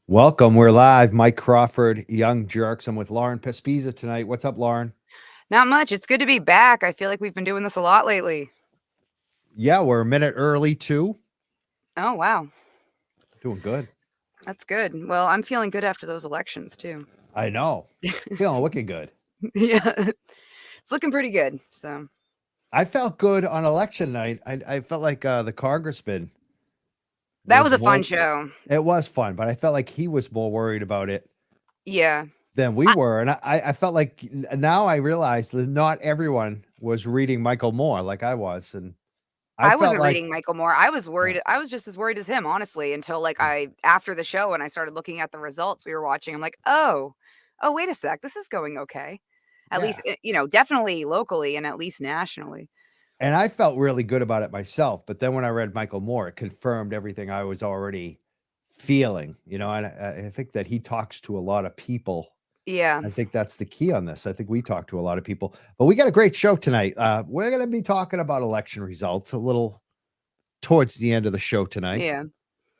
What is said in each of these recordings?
Welcome. We're live. Mike Crawford, Young Jerks. I'm with Lauren Pespiza tonight. What's up, Lauren? Not much. It's good to be back. I feel like we've been doing this a lot lately. Yeah, we're a minute early too. Oh, wow. Doing good. That's good. Well, I'm feeling good after those elections, too. I know. Feeling wicked good. Yeah. It's looking pretty good. So, I felt good on election night. I felt like the congressman that was was a fun more. show. It was fun, but I felt like he was more worried about it Yeah. than we I, were. And I felt like now I realized that not everyone was reading Michael Moore like I was. And I I felt wasn't like, reading Michael Moore. I was yeah, worried. I was just as worried as him, honestly, until yeah, after the show and I started looking at the results we were watching. I'm like, oh, wait a sec. This is going okay. At yeah. least, definitely locally and at least nationally. And I felt really good about it myself, but then when I read Michael Moore, it confirmed everything I was already feeling, and I think that he talks to a lot of people. Yeah. I think that's the key on this. I think we talk to a lot of people, but we got a great show tonight. We're going to be talking about election results a little towards the end of the show tonight Yeah.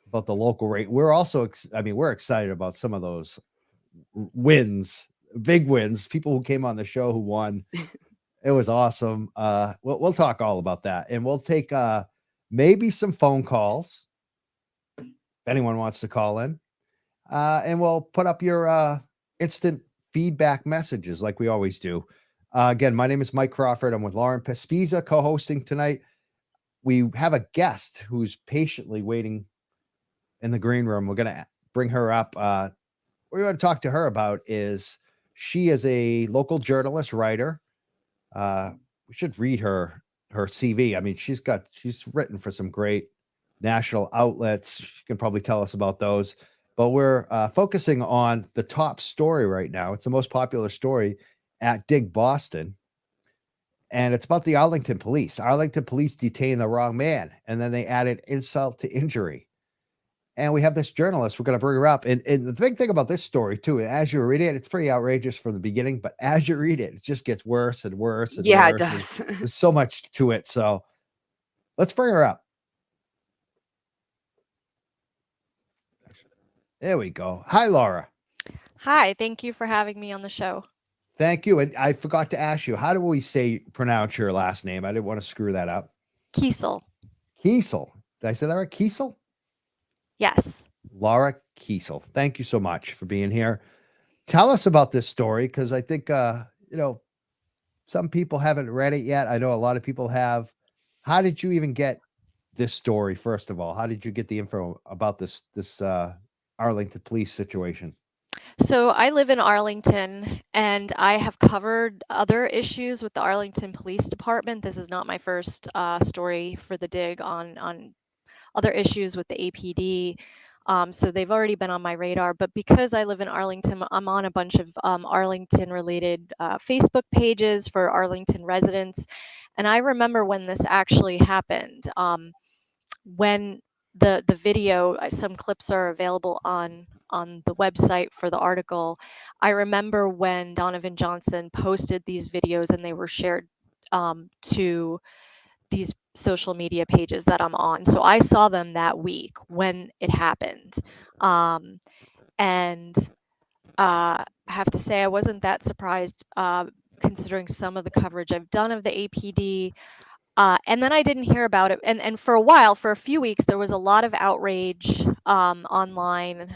about the local rate. We're also, we're excited about some of those wins, big wins, people who came on the show who won. It was awesome. We'll talk all about that, and we'll take maybe some phone calls if anyone wants to call in, and we'll put up your instant feedback messages like we always do. Again, my name is Mike Crawford. I'm with Lauren Pespiza co-hosting tonight. We have a guest who's patiently waiting in the green room. We're gonna bring her up. What we want to talk to her about is she is a local journalist, writer. We should read her CV. I mean, she's written for some great national outlets. She can probably tell us about those. But we're focusing on the top story right now. It's the most popular story at Dig Boston, and it's about the Arlington Police. Arlington Police detained the wrong man, and then they added insult to injury. And we have this journalist. We're going to bring her up. And the big thing about this story, too, as you read it, it's pretty outrageous from the beginning. But as you read it, it just gets worse and worse and Yeah, it worse. And does. there's so much to it. So let's bring her up. There we go. Hi, Laura. Hi, thank you for having me on the show. Thank you. And I forgot to ask you, how do we pronounce your last name? I didn't want to screw that up. Kiesel. Kiesel. Did I say that right? Kiesel? Yes. Laura Kiesel. Thank you so much for being here. Tell us about this story, because I think some people haven't read it yet. I know a lot of people have. How did you even get this story? First of all, how did you get the info about this Arlington police situation? So I live in Arlington and I have covered other issues with the Arlington Police Department. This is not my first story for the dig on other issues with the APD. So they've already been on my radar. But because I live in Arlington, I'm on a bunch of Arlington related Facebook pages for Arlington residents. And I remember when this actually happened. When the video, some clips are available on the website for the article. I remember when Donovan Johnson posted these videos and they were shared to these social media pages that I'm on. So I saw them that week when it happened. And I have to say I wasn't that surprised considering some of the coverage I've done of the APD. And then I didn't hear about it. And for a while, for a few weeks, there was a lot of outrage online,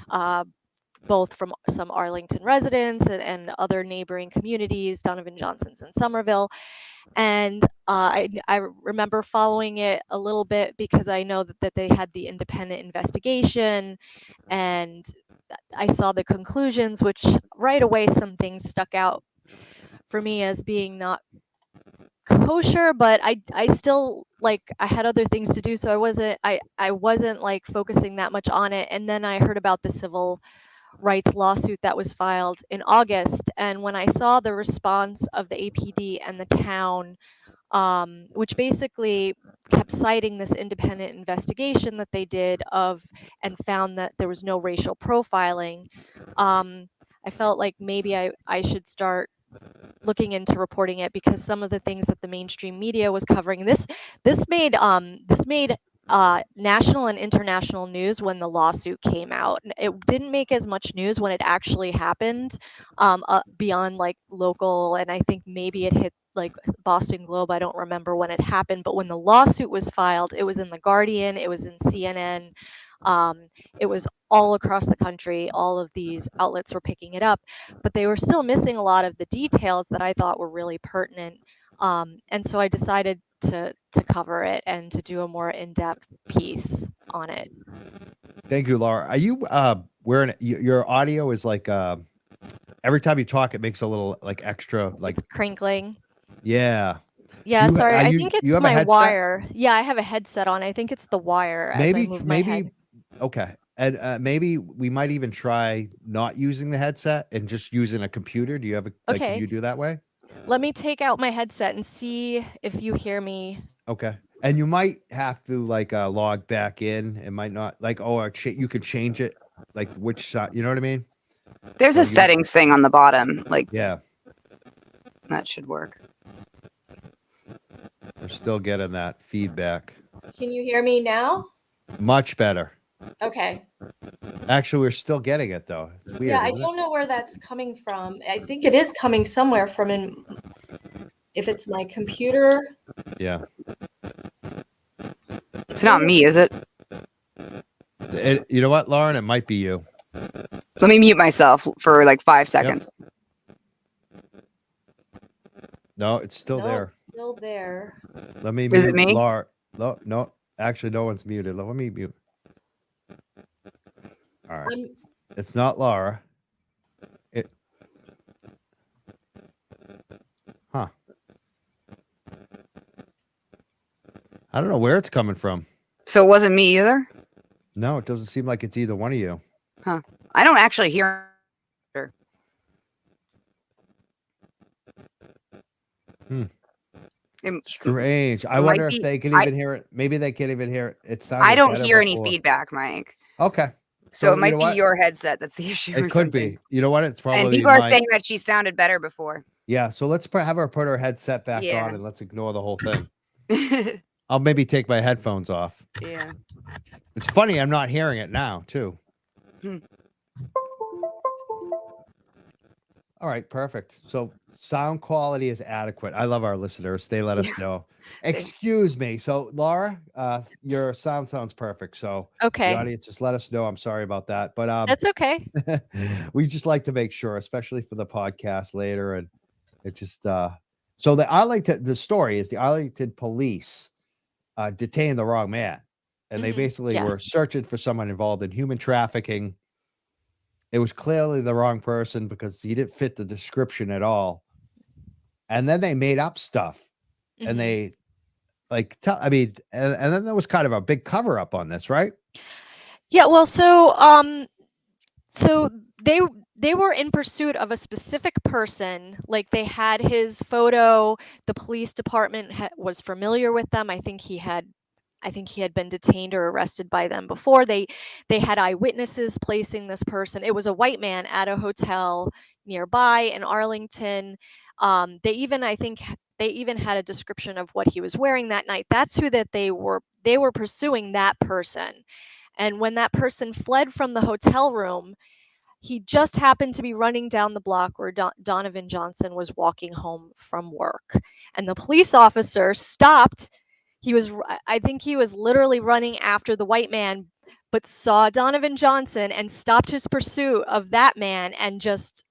both from some Arlington residents and other neighboring communities, Donovan Johnson's in Somerville. And I remember following it a little bit because I know that they had the independent investigation, and I saw the conclusions, which right away some things stuck out for me as being not kosher, but I still, like, I had other things to do, so I wasn't like focusing that much on it. And then I heard about the civil rights lawsuit that was filed in August, and when I saw the response of the APD and the town, which basically kept citing this independent investigation that they did and found that there was no racial profiling, I felt like maybe I should start looking into reporting it, because some of the things that the mainstream media was covering, this made national and international news when the lawsuit came out. It didn't make as much news when it actually happened, beyond like local, and I think maybe it hit like Boston Globe. I don't remember when it happened, but when the lawsuit was filed, it was in the Guardian, it was in CNN, it was all across the country. All of these outlets were picking it up, but they were still missing a lot of the details that I thought were really pertinent. And so I decided to cover it and to do a more in-depth piece on it. Thank you, Laura. Are you wearing your audio is like every time you talk it makes a little like extra like It's crinkling. yeah. Yeah, sorry. I think You it's have a my headset? wire. Yeah, I have a headset on. I think it's the wire as I move my head. Okay. And maybe we might even try not using the headset and just using a computer. Do you have a like can Okay. you do that way? Let me take out my headset and see if you hear me. Okay. And you might have to like log back in. It might not like or you could change it like which side, you know what I mean? There's So a settings thing on the bottom. Like Yeah. that should work. We're still getting that feedback. Can you hear me now? Much better. Okay. Actually, we're still getting it though. It's weird. Yeah, I Isn't it? don't know where that's coming from. I think it is coming somewhere from if it's my computer. Yeah. It's not me, is it? You know what, Lauren? It might be you. Let me mute myself for like 5 seconds. No, it's still No, there. it's still there. Let me Is mute it me? Laura. No, actually, no one's muted. Let me mute. All right. It's not Laura. Huh. I don't know where it's coming from. So it wasn't me either? No, it doesn't seem like it's either one of you. Huh. I don't actually hear her. Strange. I it might wonder be- if they can even hear it. Maybe they can't even hear it. It sounds. I don't hear any feedback, Mike. Okay. So it you might know be what? your headset that's the issue. It or could something. be. You know what? It's probably. And people are saying that she sounded better before. Yeah. So let's have her put her headset back Yeah. on and let's ignore the whole thing. I'll maybe take my headphones off. Yeah. It's funny. I'm not hearing it now, too. All right. Perfect. So sound quality is adequate. I love our listeners. They let us know. Excuse me. So Laura, your sound sounds perfect. So Okay. the audience, just let us know. I'm sorry about that. But That's okay. we just like to make sure, especially for the podcast later. And it just so the story is the Arlington Police detained the wrong man. And they basically were searching for someone involved in human trafficking. It was clearly the wrong person because he didn't fit the description at all. And then they made up stuff. And they and then there was kind of a big cover up on this, right? Yeah, well, so they were in pursuit of a specific person. Like they had his photo. The police department was familiar with them. I think he had been detained or arrested by them before. They had eyewitnesses placing this person. It was a white man at a hotel nearby in Arlington. They even had a description of what he was wearing that night. That's who that they were pursuing, that person. And when that person fled from the hotel room, he just happened to be running down the block where Donovan Johnson was walking home from work. And the police officer stopped. I think he was literally running after the white man, but saw Donovan Johnson and stopped his pursuit of that man and just,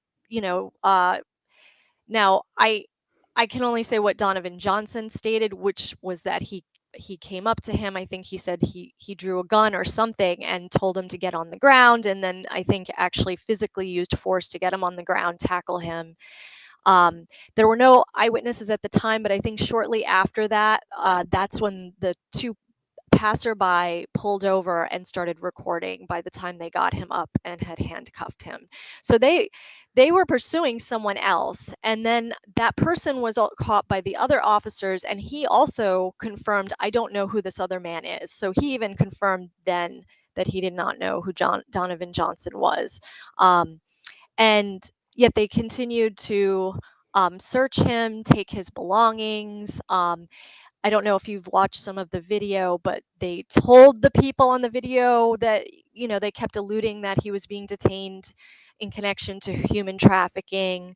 now I can only say what Donovan Johnson stated, which was that he came up to him. I think he said he drew a gun or something and told him to get on the ground, and then I think actually physically used force to get him on the ground, tackle him. There were no eyewitnesses at the time, but I think shortly after that, that's when the two passerby pulled over and started recording by the time they got him up and had handcuffed him. So they were pursuing someone else, and then that person was caught by the other officers, and he also confirmed, I don't know who this other man is. So he even confirmed then that he did not know who Donovan Johnson was. And yet they continued to search him, take his belongings. I don't know if you've watched some of the video, but they told the people on the video that, they kept alluding that he was being detained in connection to human trafficking.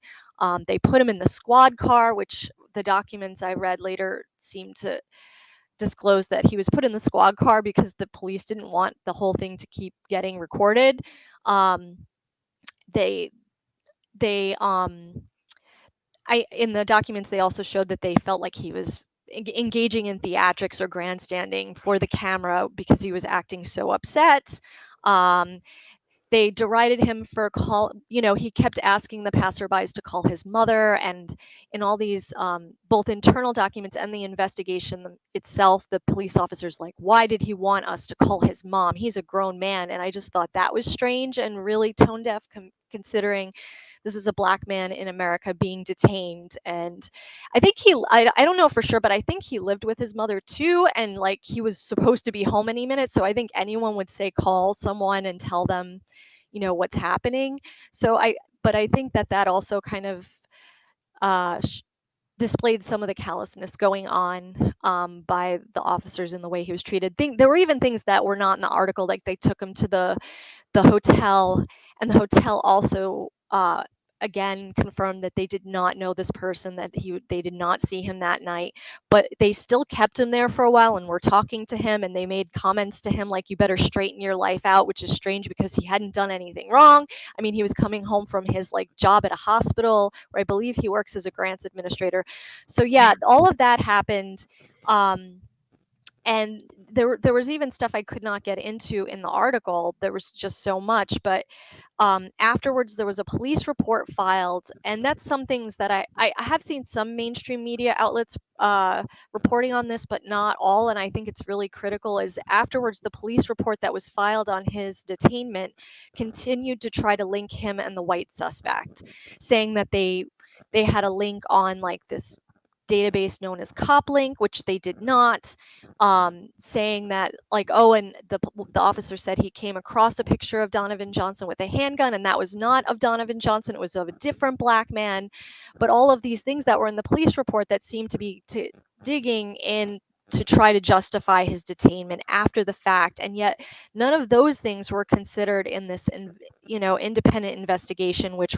They put him in the squad car, which the documents I read later seemed to disclose that he was put in the squad car because the police didn't want the whole thing to keep getting recorded. They in the documents, they also showed that they felt like he was engaging in theatrics or grandstanding for the camera because he was acting so upset. They derided him for he kept asking the passerbys to call his mother, and in all these both internal documents and the investigation itself, the police officers like, why did he want us to call his mom? He's a grown man. And I just thought that was strange and really tone deaf, considering this is a Black man in America being detained. And I think I don't know for sure, but I think he lived with his mother too, and like he was supposed to be home any minute. So I think anyone would say call someone and tell them, what's happening. But I think that also kind of displayed some of the callousness going on by the officers in the way he was treated. There were even things that were not in the article, like they took him to the hotel, and the hotel also again confirmed that they did not know this person, that they did not see him that night, but they still kept him there for a while and were talking to him, and they made comments to him like, you better straighten your life out, which is strange because he hadn't done anything wrong. I mean, he was coming home from his like job at a hospital where I believe he works as a grants administrator. So yeah, all of that happened. And there was even stuff I could not get into in the article. There was just so much. But afterwards, there was a police report filed, and that's some things that I have seen some mainstream media outlets reporting on this, but not all. And I think it's really critical. Is afterwards, the police report that was filed on his detainment continued to try to link him and the white suspect, saying that they had a link on like this database known as CopLink, which they did not, saying that like, oh, and the officer said he came across a picture of Donovan Johnson with a handgun, and that was not of Donovan Johnson, it was of a different Black man. But all of these things that were in the police report that seemed to be digging in to try to justify his detainment after the fact, and yet none of those things were considered in this independent investigation, which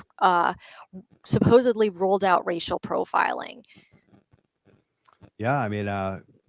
supposedly ruled out racial profiling. Yeah, I mean,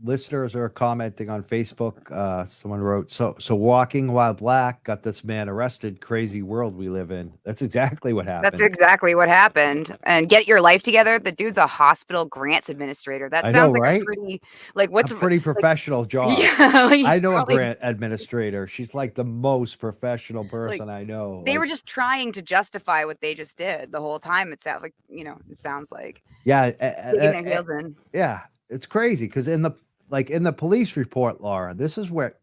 listeners are commenting on Facebook. Someone wrote, so walking while Black got this man arrested. Crazy world we live in. That's exactly what happened. That's exactly what happened. And get your life together. The dude's a hospital grants administrator. That I sounds know, like right? a pretty, like, what's a pretty professional job. Yeah, like, I know probably, a grant administrator. She's like the most professional person I know. They were just trying to justify what they just did the whole time. It sounds like, it sounds like. Yeah. Digging their heels in. Yeah. It's crazy because in the police report, Laura, this is where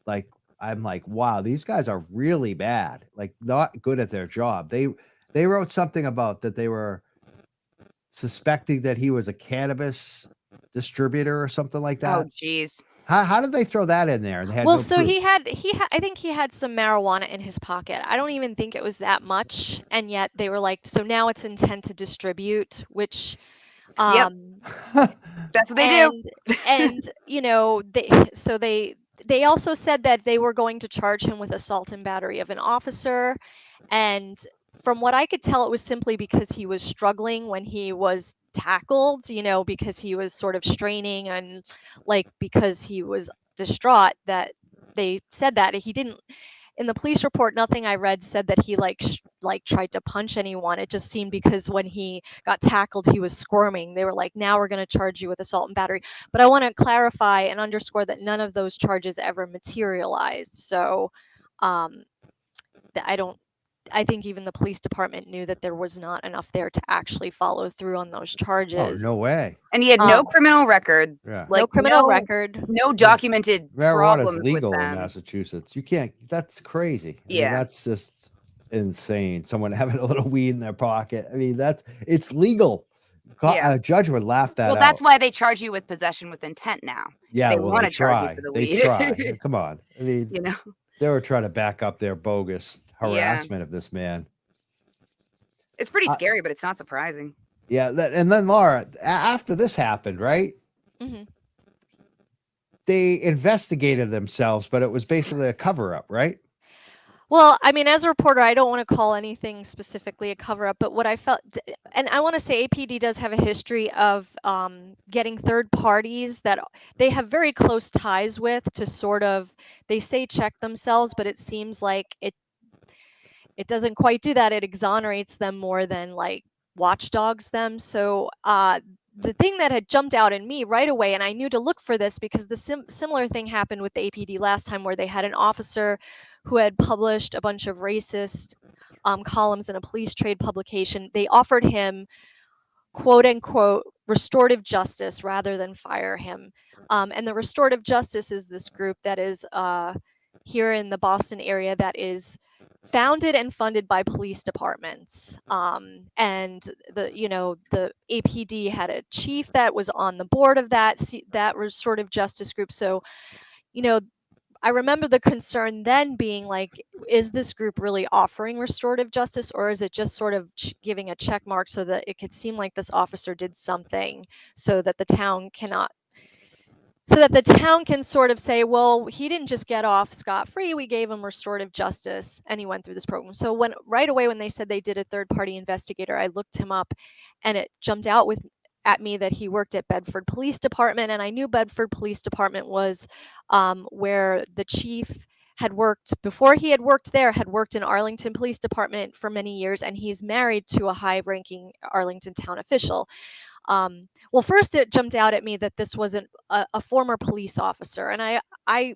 like I'm like, wow, these guys are really bad, like not good at their job. They wrote something about that they were suspecting that he was a cannabis distributor or something like that. Oh, geez. How did they throw that in there? And they had Well, no so proof? I think he had some marijuana in his pocket. I don't even think it was that much, and yet they were like, so now it's intent to distribute, which Yep. That's what they do. And they also said that they were going to charge him with assault and battery of an officer, and from what I could tell, it was simply because he was struggling when he was tackled, because he was sort of straining, and like because he was distraught, that they said that he didn't. In the police report, nothing I read said that he tried to punch anyone. It just seemed because when he got tackled, he was squirming. They were like, now we're going to charge you with assault and battery. But I want to clarify and underscore that none of those charges ever materialized. So I think even the police department knew that there was not enough there to actually follow through on those charges. Oh, no way. And he had no criminal record. Yeah. Like, no criminal record. No documented Marijuana's problems legal with in them. Massachusetts. You can't. That's crazy. I Yeah. mean, that's just insane. Someone having a little weed in their pocket. I mean, it's legal. Yeah. A judge would laugh that out. Well, that's why they charge you with possession with intent now. Yeah, they well, want they to charge try. you for the They weed. try. Come on. I mean, they were trying to back up their bogus harassment of this man. It's pretty scary, but it's not surprising. Yeah, and then Laura, after this happened, right? Mm-hmm. they investigated themselves, but it was basically a cover up, right? Well, I mean, as a reporter, I don't want to call anything specifically a cover up, but what I felt, and I want to say APD does have a history of getting third parties that they have very close ties with to sort of, they say check themselves, but it seems like it doesn't quite do that. It exonerates them more than like watchdogs them. So the thing that had jumped out at me right away, and I knew to look for this because the similar thing happened with the APD last time, where they had an officer who had published a bunch of racist columns in a police trade publication. They offered him, quote unquote, restorative justice rather than fire him. And the restorative justice is this group that is here in the Boston area that is founded and funded by police departments. And the APD had a chief that was on the board of that restorative justice group. So, I remember the concern then being like, is this group really offering restorative justice, or is it just sort of giving a check mark so that it could seem like this officer did something so that the town can sort of say, well, he didn't just get off scot-free, we gave him restorative justice and he went through this program. So right away when they said they did a third-party investigator, I looked him up and it jumped out at me that he worked at Bedford Police Department, and I knew Bedford Police Department was where the chief had worked before. He had worked in Arlington Police Department for many years, and he's married to a high-ranking Arlington town official. Well, first it jumped out at me that this wasn't a former police officer, and I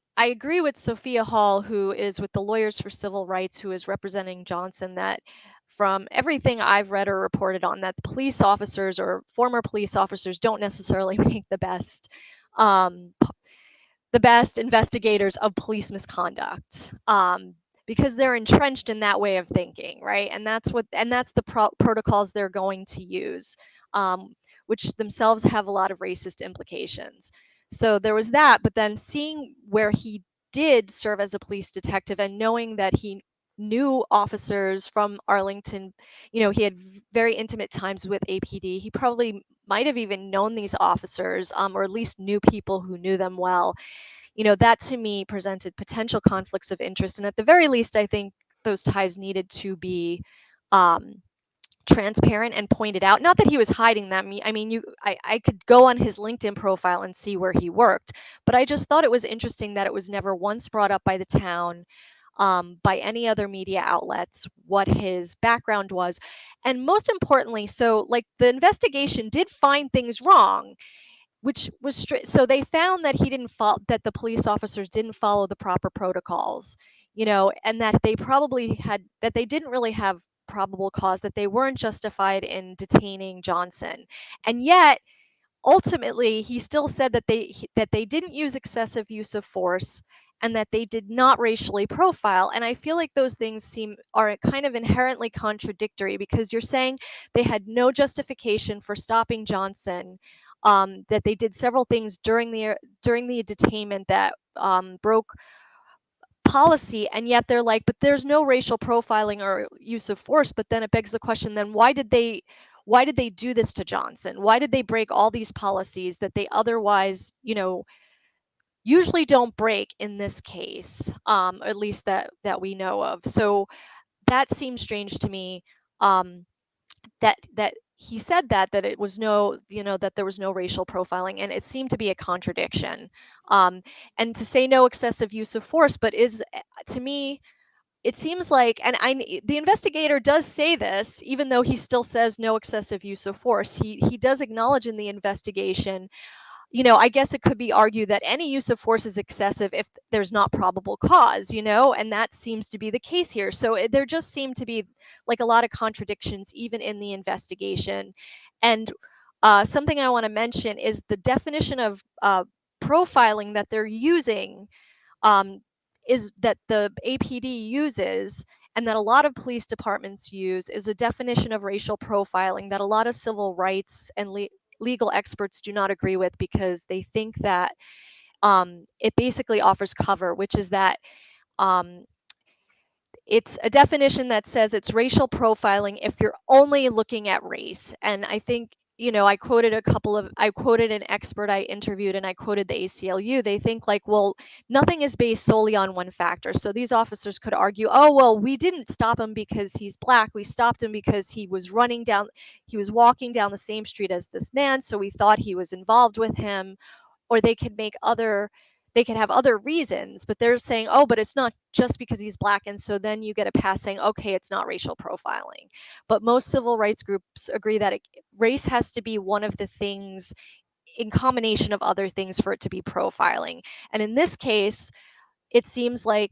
agree with Sophia Hall, who is with the Lawyers for Civil Rights, who is representing Johnson, that from everything I've read or reported on, that police officers or former police officers don't necessarily make the best investigators of police misconduct, because they're entrenched in that way of thinking, right? And that's the protocols they're going to use, which themselves have a lot of racist implications. So there was that, but then seeing where he did serve as a police detective and knowing that he knew officers from Arlington, he had very intimate times with APD. He probably might have even known these officers, or at least knew people who knew them well. That to me presented potential conflicts of interest. And at the very least, I think those ties needed to be transparent and pointed out. Not that he was hiding them. I mean, I could go on his LinkedIn profile and see where he worked, but I just thought it was interesting that it was never once brought up by the town, by any other media outlets, what his background was. And most importantly, so like the investigation did find things wrong, which was so they found that that the police officers didn't follow the proper protocols, and that they didn't really have probable cause, that they weren't justified in detaining Johnson. And yet ultimately he still said that they didn't use excessive use of force and that they did not racially profile. And I feel like those things are kind of inherently contradictory, because you're saying they had no justification for stopping Johnson, that they did several things during the detainment that broke policy, and yet they're like, but there's no racial profiling or use of force. But then it begs the question, then why did they do this to Johnson? Why did they break all these policies that they otherwise, usually don't break in this case, at least that we know of? So that seems strange to me, that he said that it was that there was no racial profiling, and it seemed to be a contradiction. And to say no excessive use of force, but to me, it seems like, and the investigator does say this, even though he still says no excessive use of force, he does acknowledge in the investigation, I guess it could be argued that any use of force is excessive if there's not probable cause, and that seems to be the case here. So there just seem to be like a lot of contradictions even in the investigation. And something I want to mention is the definition of profiling that they're using, is that the APD uses, and that a lot of police departments use, is a definition of racial profiling that a lot of civil rights and legal experts do not agree with, because they think that it basically offers cover, which is that it's a definition that says it's racial profiling if you're only looking at race. And I think I quoted an expert I interviewed, and I quoted the ACLU. They think like, well, nothing is based solely on one factor. So these officers could argue, oh, well, we didn't stop him because he's black. We stopped him because he was walking down the same street as this man. So we thought he was involved with him. Or they could have other reasons, but they're saying, oh, but it's not just because he's black. And so then you get a pass saying, okay, it's not racial profiling. But most civil rights groups agree that race has to be one of the things in combination of other things for it to be profiling. And in this case, it seems like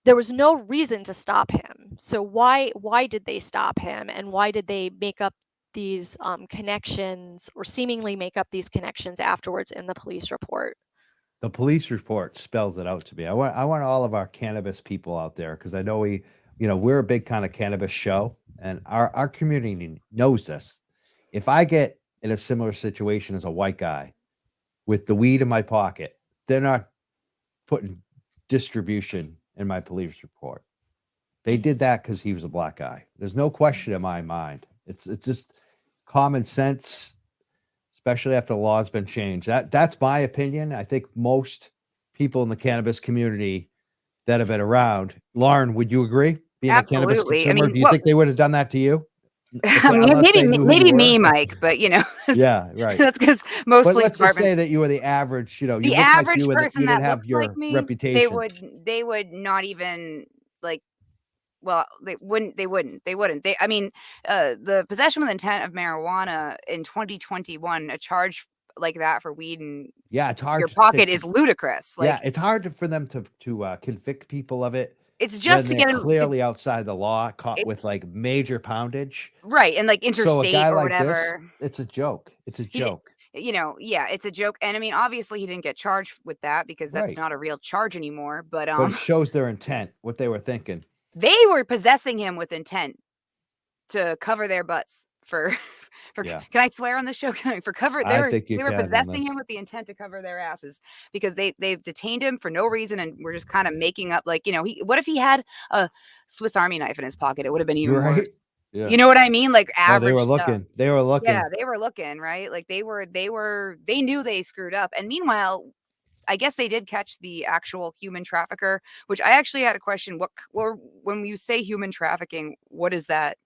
there was no reason to stop him. So why did they stop him, and why did they make up these connections, or seemingly make up these connections afterwards in the police report? The police report spells it out to me. I want all of our cannabis people out there, because I know we're a big kind of cannabis show, and our community knows this. If I get in a similar situation as a white guy with the weed in my pocket, they're not putting distribution in my police report. They did that because he was a black guy. There's no question in my mind. It's just common sense, especially after the law's been changed. That's my opinion. I think most people in the cannabis community that have been around. Lauren, would you agree? Being a cannabis Absolutely. consumer, do you think they would have done that to you? Maybe me, Mike, but Yeah, right. that's because most But police let's just say departments, that you were the average, you the look like average you person didn't that have looks your like me, reputation. they would not even like. Well, they wouldn't. I mean, the possession with intent of marijuana in 2021, a charge like that for weed in Yeah, it's hard your pocket is ludicrous. yeah, Like, it's hard for them to convict people of it it's when just to they're get them clearly outside the law, caught it, with like major poundage. right, and like So a interstate guy or like this, whatever. it's a joke. It's a He, di- joke. yeah, it's a joke, and I mean, obviously, he didn't get charged with that because that's Right. not a real charge anymore. But But it shows their intent, what they were thinking. they were possessing him with intent to cover their butts for Yeah. can I swear on the show? For cover I they think you were can on possessing this. him with the intent to cover their asses, because they've detained him for no reason, and we're just kind of making up like, what if he had a Swiss Army knife in his pocket? It would have been even worse. Right? Yeah. You know what I mean? Like Oh, they average were stuff. looking. They were looking. Yeah, they were looking, right? Like they knew they screwed up. And meanwhile, I guess they did catch the actual human trafficker, which I actually had a question. When you say human trafficking, what is that?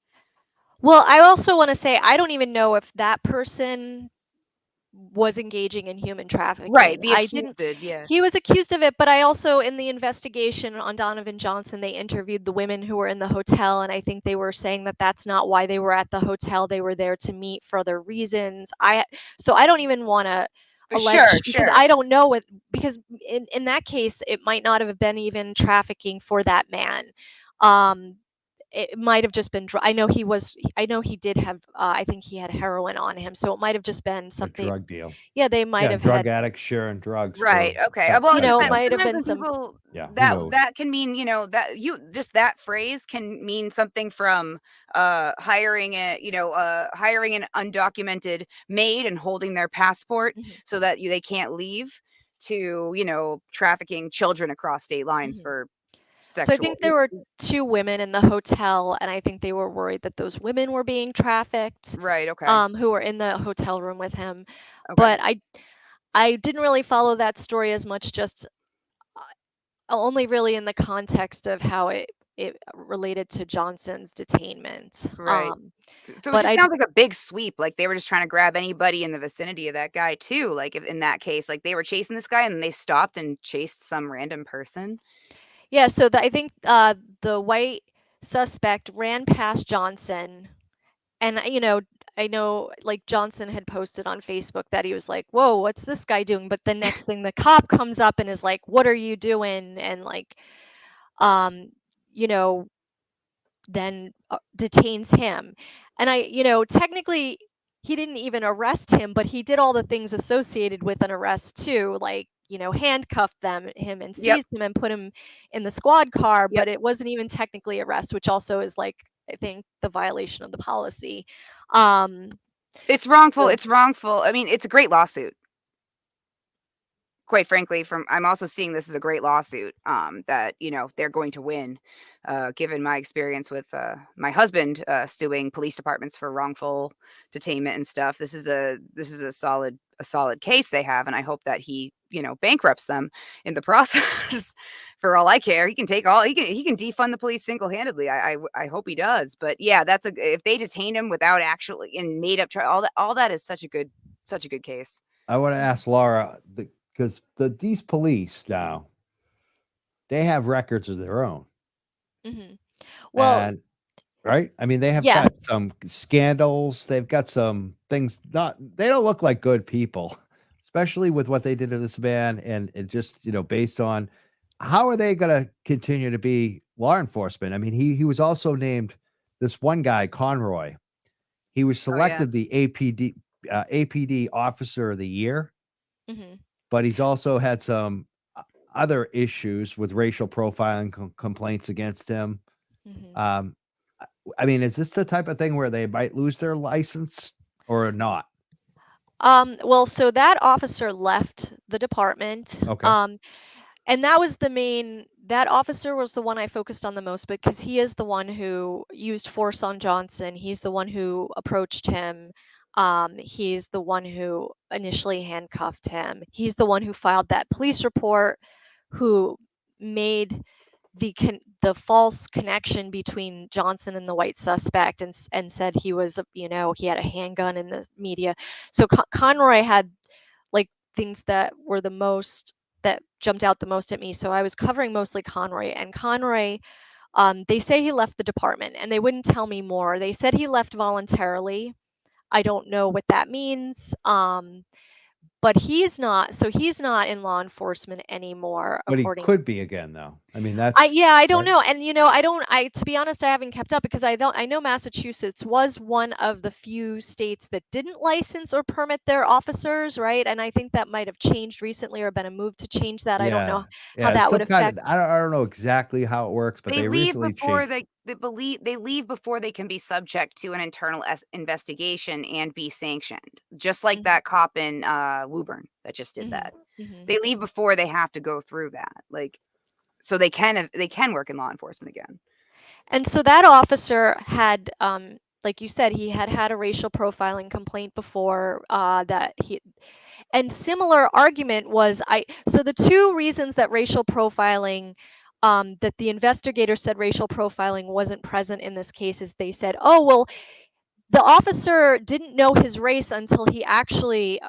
Well, I also want to say I don't even know if that person was engaging in human trafficking. Right, the I didn't. accused, yeah. He was accused of it, but I also, in the investigation on Donovan Johnson, they interviewed the women who were in the hotel, and I think they were saying that that's not why they were at the hotel. They were there to meet for other reasons. So I don't even want to allege, because I don't know what, because in that case it might not have been even trafficking for that man. It might have just been I know he did have I think he had heroin on him, so it might have just been A something. drug deal. Yeah, they might have drug had, addicts sharing drugs. Right. Okay. that Well, type just of that it might have sometimes been when some people Yeah, who that knows? that can mean, just that phrase can mean something from hiring hiring an undocumented maid and holding their passport so that they can't leave, to trafficking children across state lines for So I sexual. think there were 2 women in the hotel, and I think they were worried that those women were being trafficked, Right. Okay. who were in the hotel room with him. Okay. But I didn't really follow that story as much, just only really in the context of how it related to Johnson's detainment. Right. So it But just sounds like a big sweep. Like they were just trying to grab anybody in the vicinity of that guy too. Like if in that case, like they were chasing this guy and then they stopped and chased some random person. Yeah, so I think the white suspect ran past Johnson, and I know like Johnson had posted on Facebook that he was like, "Whoa, what's this guy doing?" But the next thing, the cop comes up and is like, "What are you doing?" And like, you know, then detains him. And technically he didn't even arrest him, but he did all the things associated with an arrest too, like, handcuffed him and Yep. seized him and put him in the squad car, Yep. but it wasn't even technically arrest, which also is like, I think, the violation of the policy. It's wrongful. So- It's wrongful. I mean, it's a great lawsuit. quite frankly, I'm also seeing this as a great lawsuit that they're going to win. Given my experience with my husband suing police departments for wrongful detainment and stuff, this is a solid case they have, and I hope that he bankrupts them in the process. For all I care, he can defund the police single handedly. I hope he does. But yeah, if they detain him without actually in made up trial, all that is such a good case. I want to ask Laura, because these police now, they have records of their own. Mm-hmm. Well, and, right? I mean, they have yeah. got some scandals. They've got some things. They don't look like good people, especially with what they did to this man. And just based on how are they going to continue to be law enforcement? I mean, he was also named, this one guy, Conroy. He was selected the APD Officer of the Year, Mm-hmm. but he's also had some other issues with racial profiling complaints against him. Mm-hmm. I mean, is this the type of thing where they might lose their license or not? Well, so that officer left the department. Okay. And that officer was the one I focused on the most because he is the one who used force on Johnson. He's the one who approached him. He's the one who initially handcuffed him. He's the one who filed that police report, who made the false connection between Johnson and the white suspect, and said he was, he had a handgun in the media. So Conroy had like things that jumped out the most at me. So I was covering mostly Conroy, and Conroy, they say he left the department, and they wouldn't tell me more. They said he left voluntarily. I don't know what that means. But he's not in law enforcement anymore, But he according. could be again, though. I mean, that's I don't right? know. And to be honest, I haven't kept up because I know Massachusetts was one of the few states that didn't license or permit their officers, right? And I think that might have changed recently or been a move to change that. I don't know how Yeah, it's that would some kind affect. of, I don't know exactly how it works, but They they leave recently before changed. they leave before they can be subject to an internal investigation and be sanctioned. Just like Mhm, that cop in Woburn that just did mhm, that. mhm. They leave before they have to go through that. Like, so they can work in law enforcement again. And so that officer had, like you said, he had a racial profiling complaint before, and similar argument was so the two reasons that racial profiling, that the investigator said racial profiling wasn't present in this case is they said, oh, well, the officer didn't know his race until he actually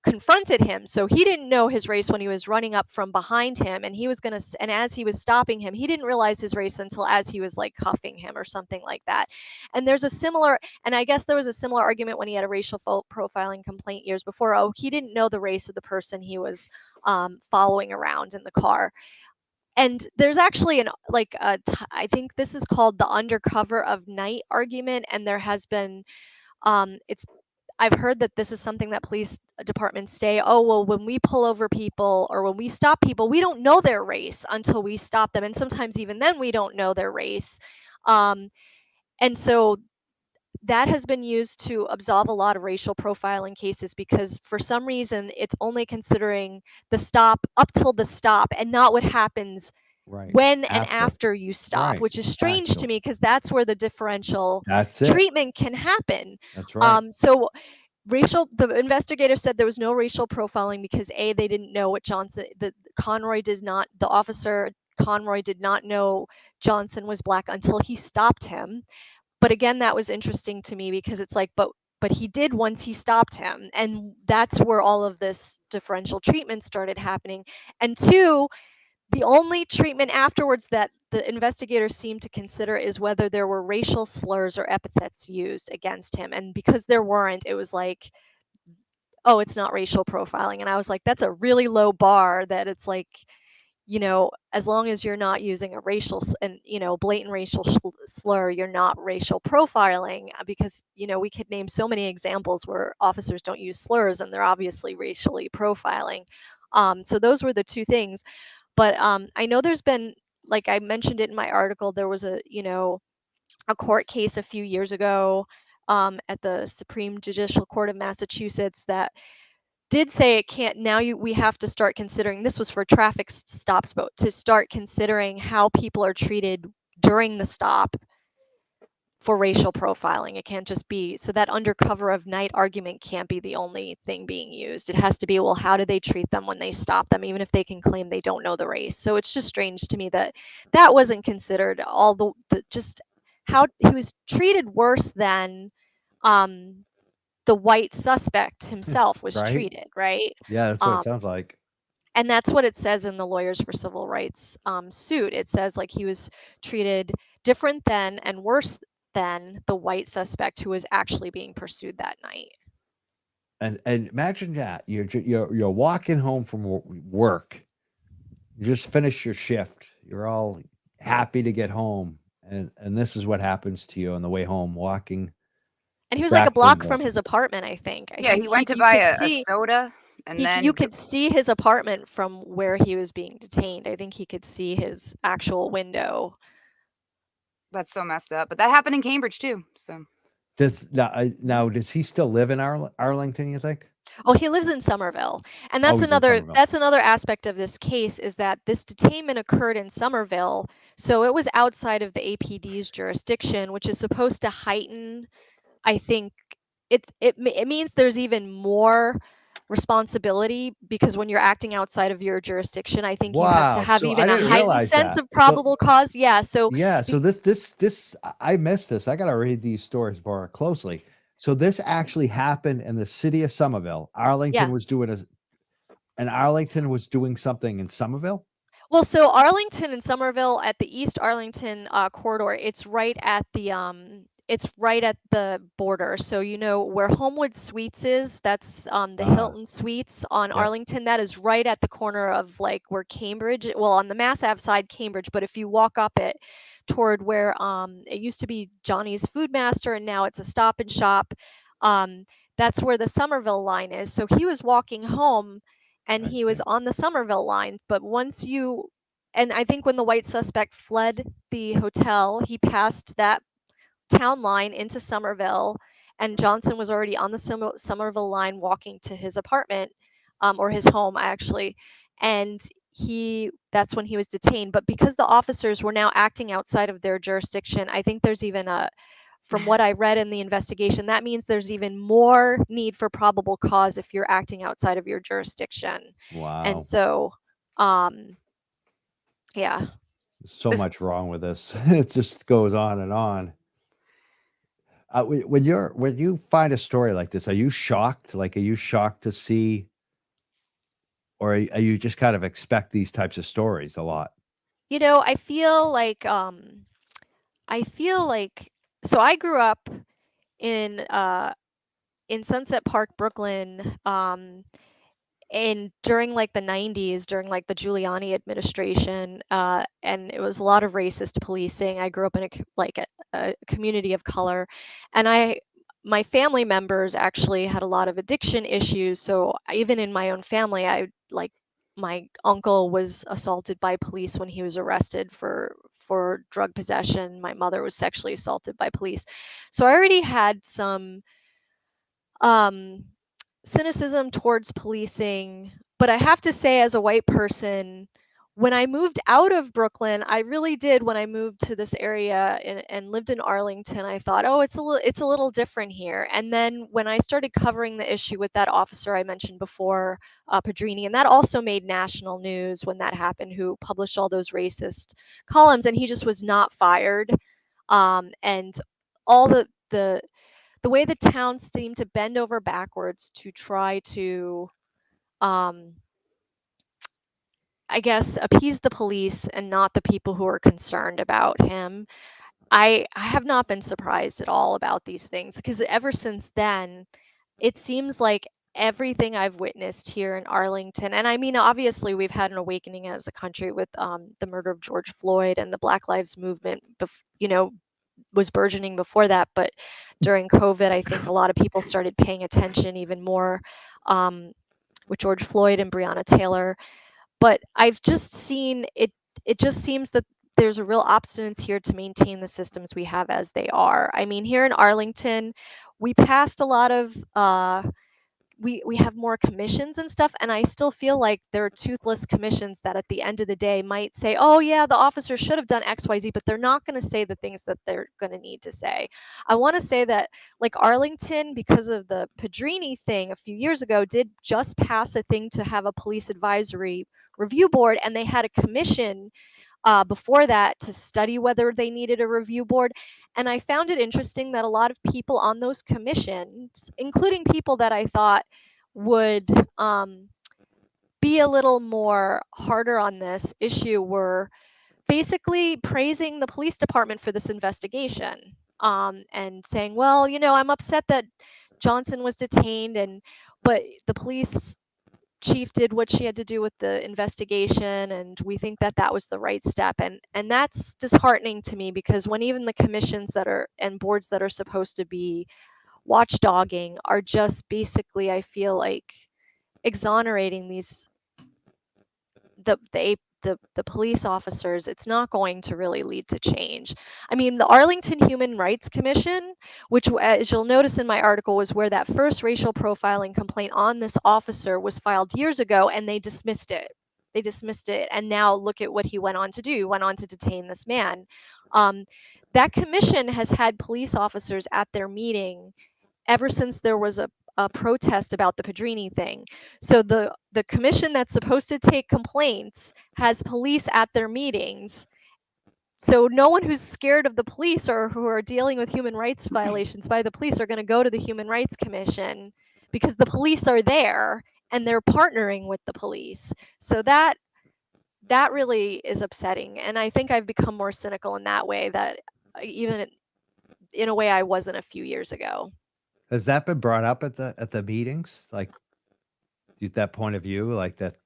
confronted him. So he didn't know his race when he was running up from behind him, and and as he was stopping him, he didn't realize his race until as he was like cuffing him or something like that. And I guess there was a similar argument when he had a racial profiling complaint years before. Oh, he didn't know the race of the person he was following around in the car. And there's actually I think this is called the undercover of night argument, and there has been, I've heard that this is something that police departments say, oh, well, when we pull over people or when we stop people, we don't know their race until we stop them. And sometimes even then we don't know their race. And so that has been used to absolve a lot of racial profiling cases because for some reason it's only considering the stop up till the stop and not what happens Right. when and after you stop, Right. which is strange to Actually, me because that's where the differential that's it. treatment can happen. That's right. So the investigator said there was no racial profiling because they didn't know what the officer Conroy did not know Johnson was black until he stopped him. But again, that was interesting to me because it's like, but he did once he stopped him, and that's where all of this differential treatment started happening. And two, the only treatment afterwards that the investigators seemed to consider is whether there were racial slurs or epithets used against him. And because there weren't, it was like, oh, it's not racial profiling. And I was like, that's a really low bar that it's like, as long as you're not using a blatant racial slur, you're not racial profiling because, we could name so many examples where officers don't use slurs and they're obviously racially profiling. So those were the two things. But I know there's been, like I mentioned it in my article, there was a court case a few years ago at the Supreme Judicial Court of Massachusetts that did say it can't now. We have to start considering, this was for traffic stops, but to start considering how people are treated during the stop for racial profiling. It can't just be, so that under cover of night argument can't be the only thing being used. It has to be, well, how do they treat them when they stop them, even if they can claim they don't know the race? So it's just strange to me that that wasn't considered. All the just how he was treated worse than the white suspect himself was Right? treated, right? Yeah, that's what it sounds like. And that's what it says in the Lawyers for Civil Rights suit. It says like he was treated different than and worse than the white suspect who was actually being pursued that night. And imagine that you're walking home from work, you just finished your shift, you're all happy to get home, and this is what happens to you on the way home, walking And he was like a back from block from work. his apartment, I think. Yeah, he went to You buy could a see soda, and you then could see his apartment from where he was being detained. I think he could see his actual window. that's so messed up. But that happened in Cambridge too. So Now does he still live in Arlington, you think? Oh, he lives in Somerville. And Oh, he's in Somerville. that's another aspect of this case, is that this detainment occurred in Somerville, so it was outside of the APD's jurisdiction, which is supposed to heighten, I think it means there's even more responsibility, because when you're acting outside of your jurisdiction, I think you have to Wow, have so I even a didn't heightened realize sense that. of probable cause. Yeah, so Yeah, so this I missed this. I got to read these stories more closely. So this actually happened in the city of Somerville. yeah. Arlington was doing something in Somerville? Well, so Arlington and Somerville at the East Arlington corridor, it's right at the border. So you know where Homewood Suites is, that's the Hilton Suites on Yep. Arlington. That is right at the corner of like where Cambridge, well, on the Mass Ave side, Cambridge. But if you walk up it toward where it used to be Johnny's Food Master and now it's a Stop and Shop, that's where the Somerville line is. So he was walking home and I he was see. on the Somerville line. But and I think when the white suspect fled the hotel, he passed that town line into Somerville, and Johnson was already on the Somerville line walking to his apartment, or his home actually, and that's when he was detained. But because the officers were now acting outside of their jurisdiction, I think there's even from what I read in the investigation, that means there's even more need for probable cause if you're acting outside of your jurisdiction. Wow. And so, yeah. So much wrong with this. It just goes on and on. When you find a story like this, are you shocked? Like, are you shocked to see, or are you just kind of expect these types of stories a lot? You know, I feel like so I grew up in Sunset Park, Brooklyn, and during like the 90s, during like the Giuliani administration, and it was a lot of racist policing. I grew up in a community of color, and my family members actually had a lot of addiction issues. So even in my own family, my uncle was assaulted by police when he was arrested for drug possession. My mother was sexually assaulted by police. So I already had some cynicism towards policing. But I have to say, as a white person, when I moved out of Brooklyn, I really did. When I moved to this area and lived in Arlington, I thought, oh, it's a little different here. And then when I started covering the issue with that officer I mentioned before, Padrini, and that also made national news when that happened, who published all those racist columns, and he just was not fired. And all the way the town seemed to bend over backwards to try to I guess appease the police and not the people who are concerned about him. I have not been surprised at all about these things, because ever since then, it seems like everything I've witnessed here in Arlington, and I mean, obviously, we've had an awakening as a country with the murder of George Floyd, and the Black Lives Movement, was burgeoning before that. But during COVID, I think a lot of people started paying attention even more, with George Floyd and Breonna Taylor. But I've just seen it. It just seems that there's a real obstinance here to maintain the systems we have as they are. I mean, here in Arlington, we passed a lot of we have more commissions and stuff, and I still feel like there are toothless commissions that at the end of the day might say, oh yeah, the officer should have done XYZ, but they're not going to say the things that they're going to need to say. I want to say that like Arlington, because of the Padrini thing a few years ago, did just pass a thing to have a police advisory review board, and they had a commission before that to study whether they needed a review board. And I found it interesting that a lot of people on those commissions, including people that I thought would be a little more harder on this issue, were basically praising the police department for this investigation, and saying, well, I'm upset that Johnson was detained, but the police chief did what she had to do with the investigation, and we think that that was the right step. And that's disheartening to me, because when even the commissions that are and boards that are supposed to be watchdogging are just basically, I feel like, exonerating the police officers, it's not going to really lead to change. I mean, the Arlington Human Rights Commission, which, as you'll notice in my article, was where that first racial profiling complaint on this officer was filed years ago, and they dismissed it. And now look at what he went on to do. He went on to detain this man. That commission has had police officers at their meeting ever since there was a protest about the Padrini thing. So the commission that's supposed to take complaints has police at their meetings. So no one who's scared of the police or who are dealing with human rights violations by the police are going to go to the Human Rights Commission, because the police are there and they're partnering with the police. So that really is upsetting. And I think I've become more cynical in that way, that even in a way I wasn't a few years ago. Has that been brought up at the meetings? Like, that point of view, like that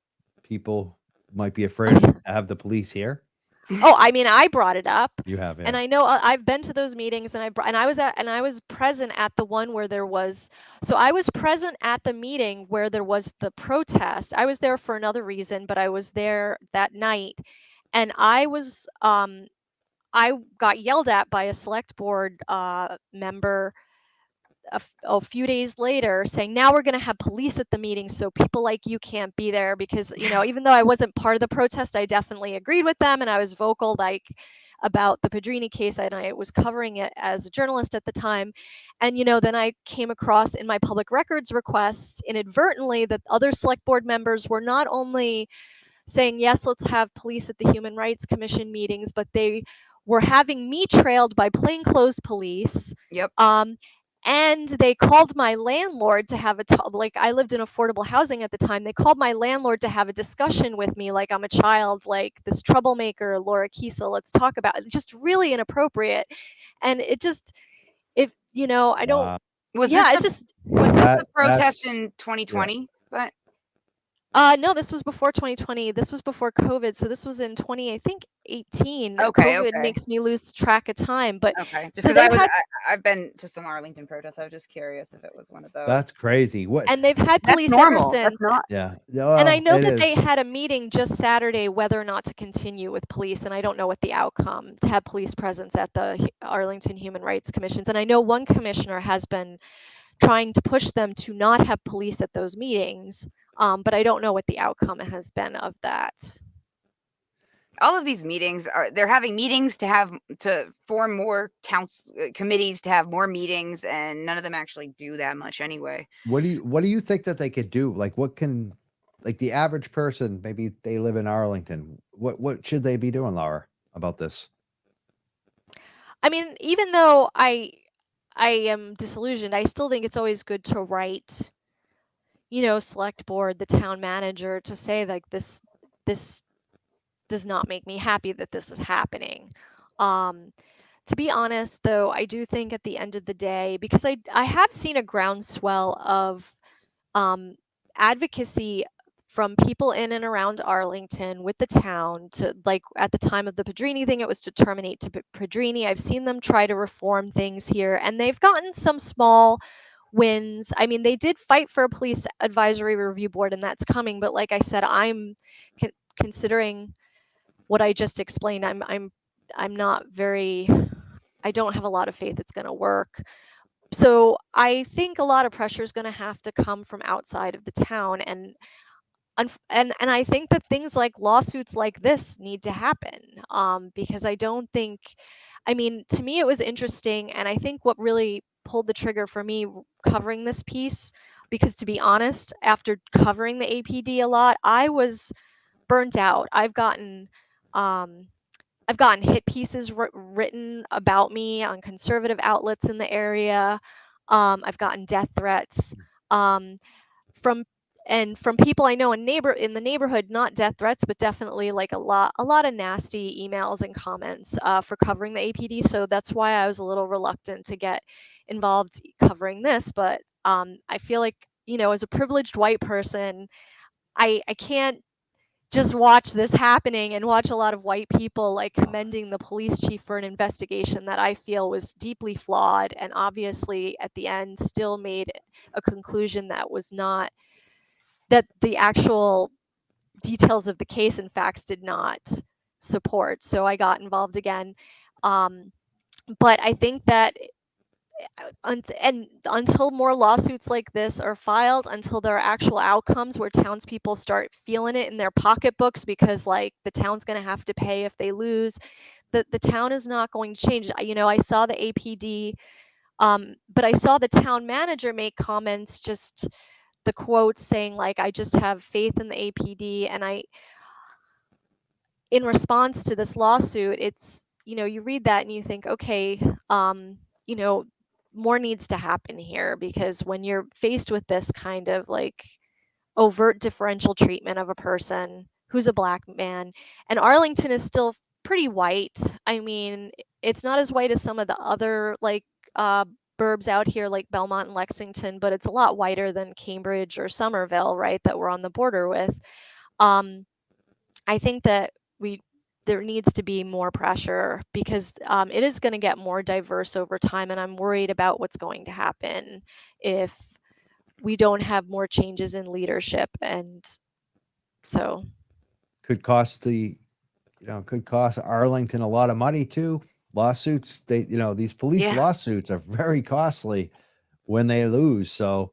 people might be afraid to have the police here? Oh, I mean, I brought it up. You have, yeah. And I know I've been to those meetings, and I was present at the one where there was. So I was present at the meeting where there was the protest. I was there for another reason, but I was there that night, and I got yelled at by a select board member a few days later, saying, now we're going to have police at the meeting, so people like you can't be there. Because even though I wasn't part of the protest, I definitely agreed with them, and I was vocal about the Padrini case, and I was covering it as a journalist at the time. And then I came across in my public records requests inadvertently that other select board members were not only saying, yes, let's have police at the Human Rights Commission meetings, but they were having me trailed by plainclothes police. Yep. And they called my landlord to have I lived in affordable housing at the time. They called my landlord to have a discussion with me, like I'm a child, like this troublemaker, Laura Kiesel, let's talk about it. Just really inappropriate. And it just, I don't, Wow. Was yeah, this the protest that's- in 2020? But no, this was before 2020. This was before COVID. So this was in 2018. Okay, COVID okay. makes me lose track of time. But okay, just so because I've been to some Arlington protests. I was just curious if it was one of those. That's crazy. What? and they've had That's police normal. ever since. That's not. Yeah. And I know it that is. they had a meeting just Saturday whether or not to continue with police, and I don't know what the outcome to have police presence at the Arlington Human Rights Commissions. And I know one commissioner has been trying to push them to not have police at those meetings, but I don't know what the outcome has been of that. All of these meetings they're having meetings to form more committees to have more meetings, and none of them actually do that much anyway. What do you think that they could do? Like, what can, like, the average person, maybe they live in Arlington, what should they be doing, Laura, about this? I mean, even though I am disillusioned, I still think it's always good to write, select board, the town manager, to say like this does not make me happy that this is happening. To be honest, though, I do think at the end of the day, because I have seen a groundswell of advocacy from people in and around Arlington with the town to, like, at the time of the Padrini thing, it was to terminate to Padrini. I've seen them try to reform things here, and they've gotten some small wins. I mean, they did fight for a police advisory review board, and that's coming. But like I said, I'm considering what I just explained. I'm not very. I don't have a lot of faith it's going to work. So I think a lot of pressure is going to have to come from outside of the town, and I think that things like lawsuits like this need to happen, because I don't think, I mean, to me it was interesting, and I think what really pulled the trigger for me covering this piece, because to be honest, after covering the APD a lot, I was burnt out. Um, I've gotten hit pieces written about me on conservative outlets in the area. I've gotten death threats. From from people I know in the neighborhood, not death threats, but definitely like a lot of nasty emails and comments for covering the APD. So that's why I was a little reluctant to get involved covering this. But I feel like, as a privileged white person, I can't just watch this happening and watch a lot of white people like commending the police chief for an investigation that I feel was deeply flawed, and obviously at the end still made a conclusion that was not, that the actual details of the case and facts did not support. So I got involved again. Um, but I think that and until more lawsuits like this are filed, until there are actual outcomes where townspeople start feeling it in their pocketbooks, because like the town's going to have to pay if they lose, the town is not going to change. I saw the APD, but I saw the town manager make comments, just the quotes saying like, I just have faith in the APD. And in response to this lawsuit, it's, you read that and you think, okay, you know, more needs to happen here, because when you're faced with this kind of like overt differential treatment of a person who's a black man, and Arlington is still pretty white. I mean, it's not as white as some of the other like burbs out here like Belmont and Lexington, but it's a lot whiter than Cambridge or Somerville, right, that we're on the border with. Um, I think that we there needs to be more pressure, because it is going to get more diverse over time, and I'm worried about what's going to happen if we don't have more changes in leadership. And so Could cost could cost Arlington a lot of money too. Lawsuits, these police Yeah. lawsuits are very costly when they lose. So,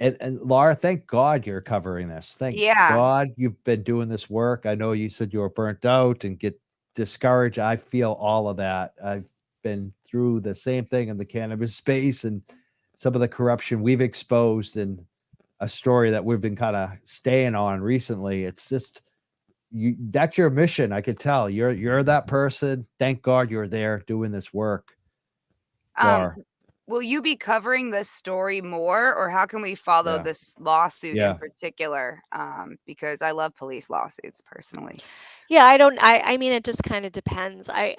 and Laura, thank God you're covering this. Thank Yeah. God you've been doing this work. I know you said you were burnt out and get discouraged. I feel all of that. I've been through the same thing in the cannabis space, and some of the corruption we've exposed, and a story that we've been kind of staying on recently. It's just that's your mission. I could tell you're that person. Thank God you're there doing this work, Um, Laura. will you be covering this story more, or how can we follow Yeah. this lawsuit in Yeah. particular? Because I love police lawsuits personally. yeah, I mean, it just kind of depends. I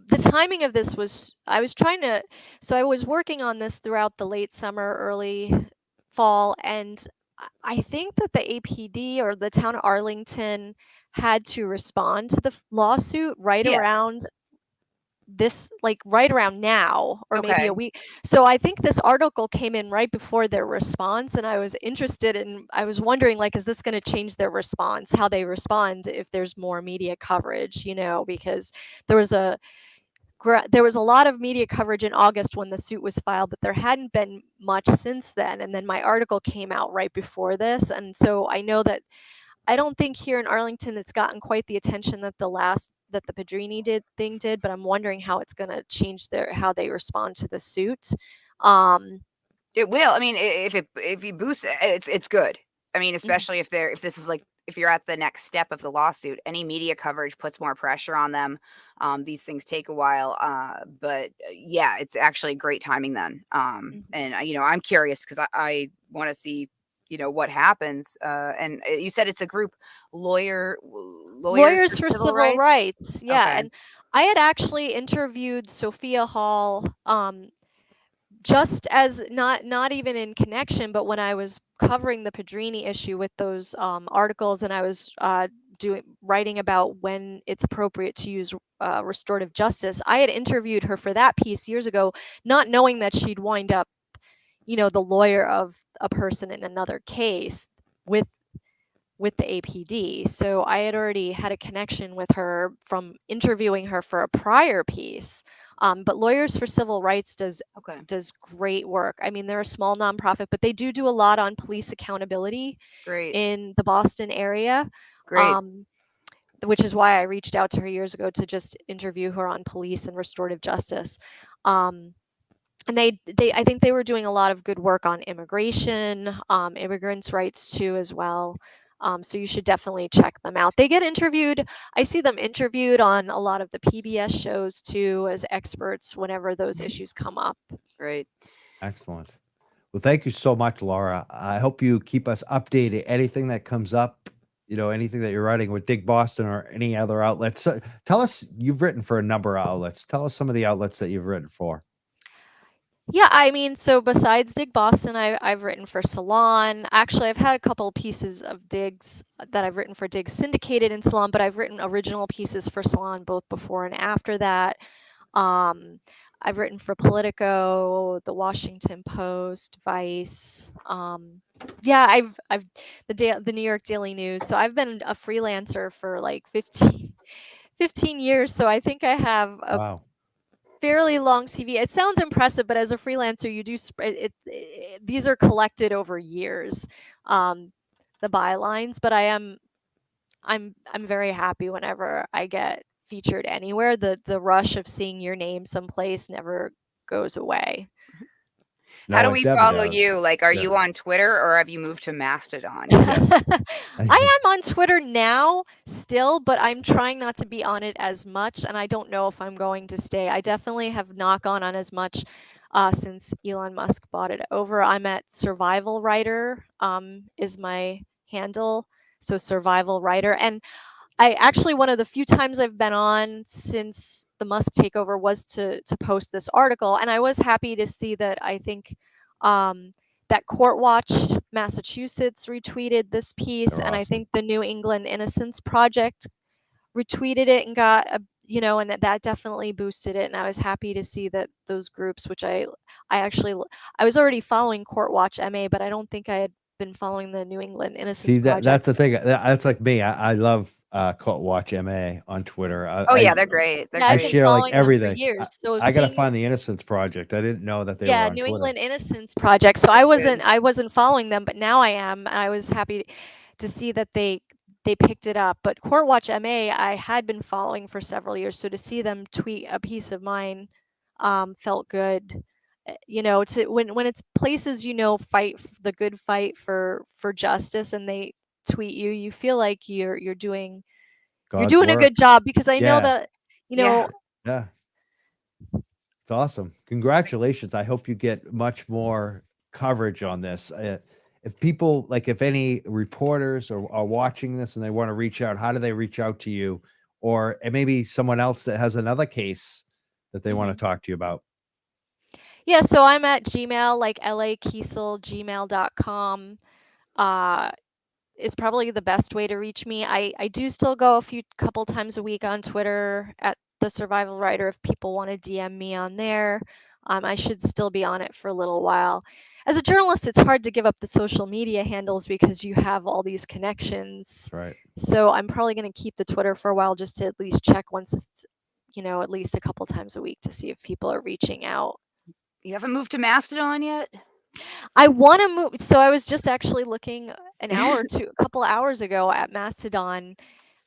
The timing of this was, I was trying to, so I was working on this throughout the late summer, early fall, and I think that the APD or the town of Arlington had to respond to the lawsuit right Yeah. around this, like right around now, or maybe Okay. a week. So I think this article came in right before their response, and I was interested in, I was wondering, like, is this going to change their response, how they respond if there's more media coverage, because there was a there was a lot of media coverage in August when the suit was filed, but there hadn't been much since then. And then my article came out right before this, and so I know that I don't think here in Arlington it's gotten quite the attention that the Padrini did, but I'm wondering how it's going to change how they respond to the suit. Um, It will. I mean, if you boost it, it's good. I mean, mhm, especially if this is like, if you're at the next step of the lawsuit, any media coverage puts more pressure on them. These things take a while, but yeah, it's actually great timing then. mhm. And I'm curious because I want to see what happens. And you said it's a group, lawyers for Lawyers for civil Civil rights. Rights, yeah, Okay. and I had actually interviewed Sophia Hall, just as not even in connection, but when I was covering the Padrini issue with those articles, and I was writing about when it's appropriate to use restorative justice, I had interviewed her for that piece years ago, not knowing that she'd wind up, the lawyer of a person in another case with the APD. So I had already had a connection with her from interviewing her for a prior piece. But Lawyers for Civil Rights does Okay. great work. I mean, they're a small nonprofit, but they do a lot on police accountability Great. in the Boston area. Great. Which is why I reached out to her years ago to just interview her on police and restorative justice. And I think they were doing a lot of good work on immigration, immigrants' rights too, as well. So you should definitely check them out. They get interviewed. I see them interviewed on a lot of the PBS shows too as experts whenever those issues come up. Great. Excellent. Well, thank you so much, Laura. I hope you keep us updated. Anything that comes up, anything that you're writing with Dig Boston or any other outlets. So, tell us, you've written for a number of outlets. Tell us some of the outlets that you've written for. Yeah, I mean, so besides Dig Boston, I've written for Salon. Actually, I've had a couple pieces of Digs that I've written for Digs syndicated in Salon, but I've written original pieces for Salon both before and after that. I've written for Politico, the Washington Post, Vice. Yeah, I've the New York Daily News. So I've been a freelancer for like 15 years. So I think I have a Wow. fairly long CV. It sounds impressive, but as a freelancer, you do these are collected over years, the bylines. But I'm very happy whenever I get featured anywhere. The rush of seeing your name someplace never goes away. How do No, it we never follow does. you? Like, are Yeah. you on Twitter or have you moved to Mastodon? Yes. I am on Twitter now still, but I'm trying not to be on it as much, and I don't know if I'm going to stay. I definitely have not gone on as much since Elon Musk bought it over. I'm at Survival Writer, is my handle. So Survival Writer. And I actually, one of the few times I've been on since the Musk takeover was to post this article, and I was happy to see that. I think that Court Watch Massachusetts retweeted this piece, They're and I awesome. think the New England Innocence Project retweeted it and got and that definitely boosted it. And I was happy to see that those groups, which I was already following Court Watch MA, but I don't think I had been following the New England Innocence See, that's Project. the thing. That's like me. I love Cult Watch MA on Twitter. Oh yeah, they're great. They're Yeah, I I've been great. share like following them for everything. years. So I gotta seeing, find the Innocence Project. I didn't know that they were yeah, on New Twitter. England Innocence Project. So Good. I wasn't following them, but now I am. I was happy to see that they picked it up. But Court Watch MA, I had been following for several years. So to see them tweet a piece of mine felt good. It's when it's places fight the good fight for justice, and they tweet you, you feel like you're doing God's a work. good job, because I know Yeah. that Yeah. Yeah. It's awesome. Congratulations. I hope you get much more coverage on this. If people if any reporters are watching this and they want to reach out, how do they reach out to you? Or and maybe someone else that has another case that they want to talk to you about. Yeah, so I'm at Gmail, like lakiesel@gmail.com. Is probably the best way to reach me. I do still go a couple times a week on Twitter at the Survival Writer if people want to DM me on there. I should still be on it for a little while. As a journalist, it's hard to give up the social media handles because you have all these connections. That's right. So I'm probably going to keep the Twitter for a while, just to at least check once it's, at least a couple times a week to see if people are reaching out. You haven't moved to Mastodon yet? I want to move. So I was just actually looking a couple hours ago at Mastodon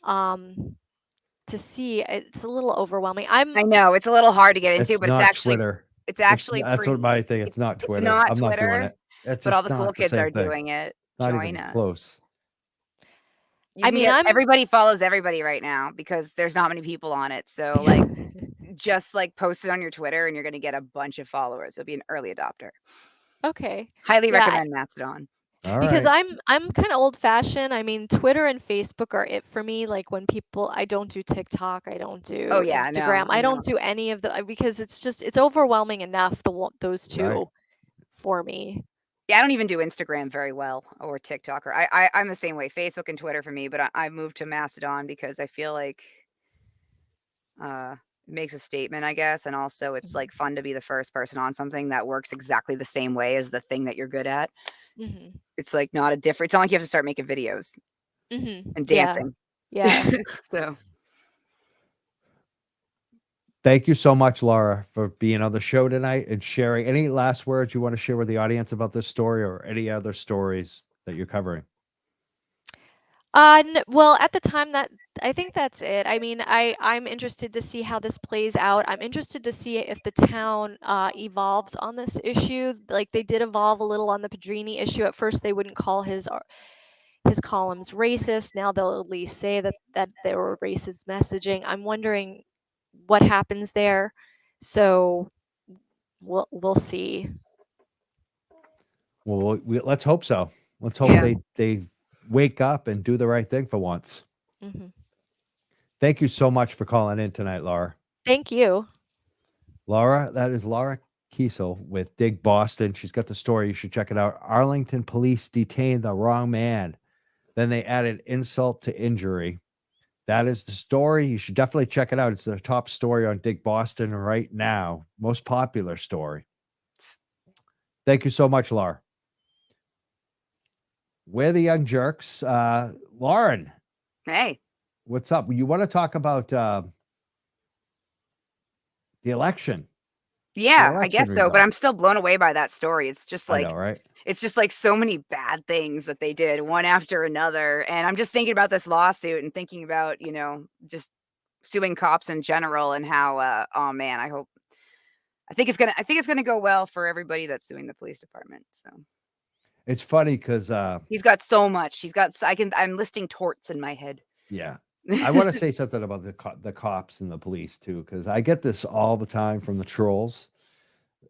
to see. It's a little overwhelming. I know it's a little hard to get into, It's but not Twitter. it's actually That's what my thing. It's not it's Twitter. not I'm not doing Twitter, it. It's but all just the cool not the kids same are thing. doing it. Not Join even us. close. Everybody follows everybody right now because there's not many people on it. So just post it on your Twitter and you're going to get a bunch of followers. You'll be an early adopter. Okay. Highly recommend Mastodon. Because I'm kind of old fashioned. I mean, Twitter and Facebook are it for me. Like when I don't do TikTok, I don't do Instagram. No, I don't do any of because it's overwhelming enough, those two for me. Yeah, I don't even do Instagram very well or TikTok. Or I'm the same way. Facebook and Twitter for me, but I moved to Mastodon because I feel like it makes a statement, I guess, and also it's fun to be the first person on something that works exactly the same way as the thing that you're good at. It's not a different. It's not like you have to start making videos and dancing. Yeah. So Thank you so much, Laura, for being on the show tonight and sharing. Any last words you want to share with the audience about this story or any other stories that you're covering? Well, at the time that I think that's it. I mean, I'm interested to see how this plays out. I'm interested to see if the town evolves on this issue. Like they did evolve a little on the Pedrini issue. At first, they wouldn't call his columns racist. Now they'll at least say that there were racist messaging. I'm wondering what happens there. So we'll see. Well, let's hope so. Let's hope Yeah. they wake up and do the right thing for once. Hmm. Thank you so much for calling in tonight, Laura. Thank you. Laura, that is Laura Kiesel with Dig Boston. She's got the story. You should check it out. Arlington Police detained the wrong man. Then they added insult to injury. That is the story. You should definitely check it out. It's the top story on Dig Boston right now. Most popular story. Thank you so much, Laura. We're the Young Jerks. Lauren, Hey. what's up? You want to talk about the election? Yeah, The I guess election so, but result. I'm still blown away by that story. It's just I like know, right? it's just like so many bad things that they did one after another. And I'm just thinking about this lawsuit and thinking about, just suing cops in general and how oh man, I think it's gonna go well for everybody that's suing the police department. So It's funny because he's got so much. I'm listing torts in my head. yeah. I want to say something about the cops and the police too, because I get this all the time from the trolls.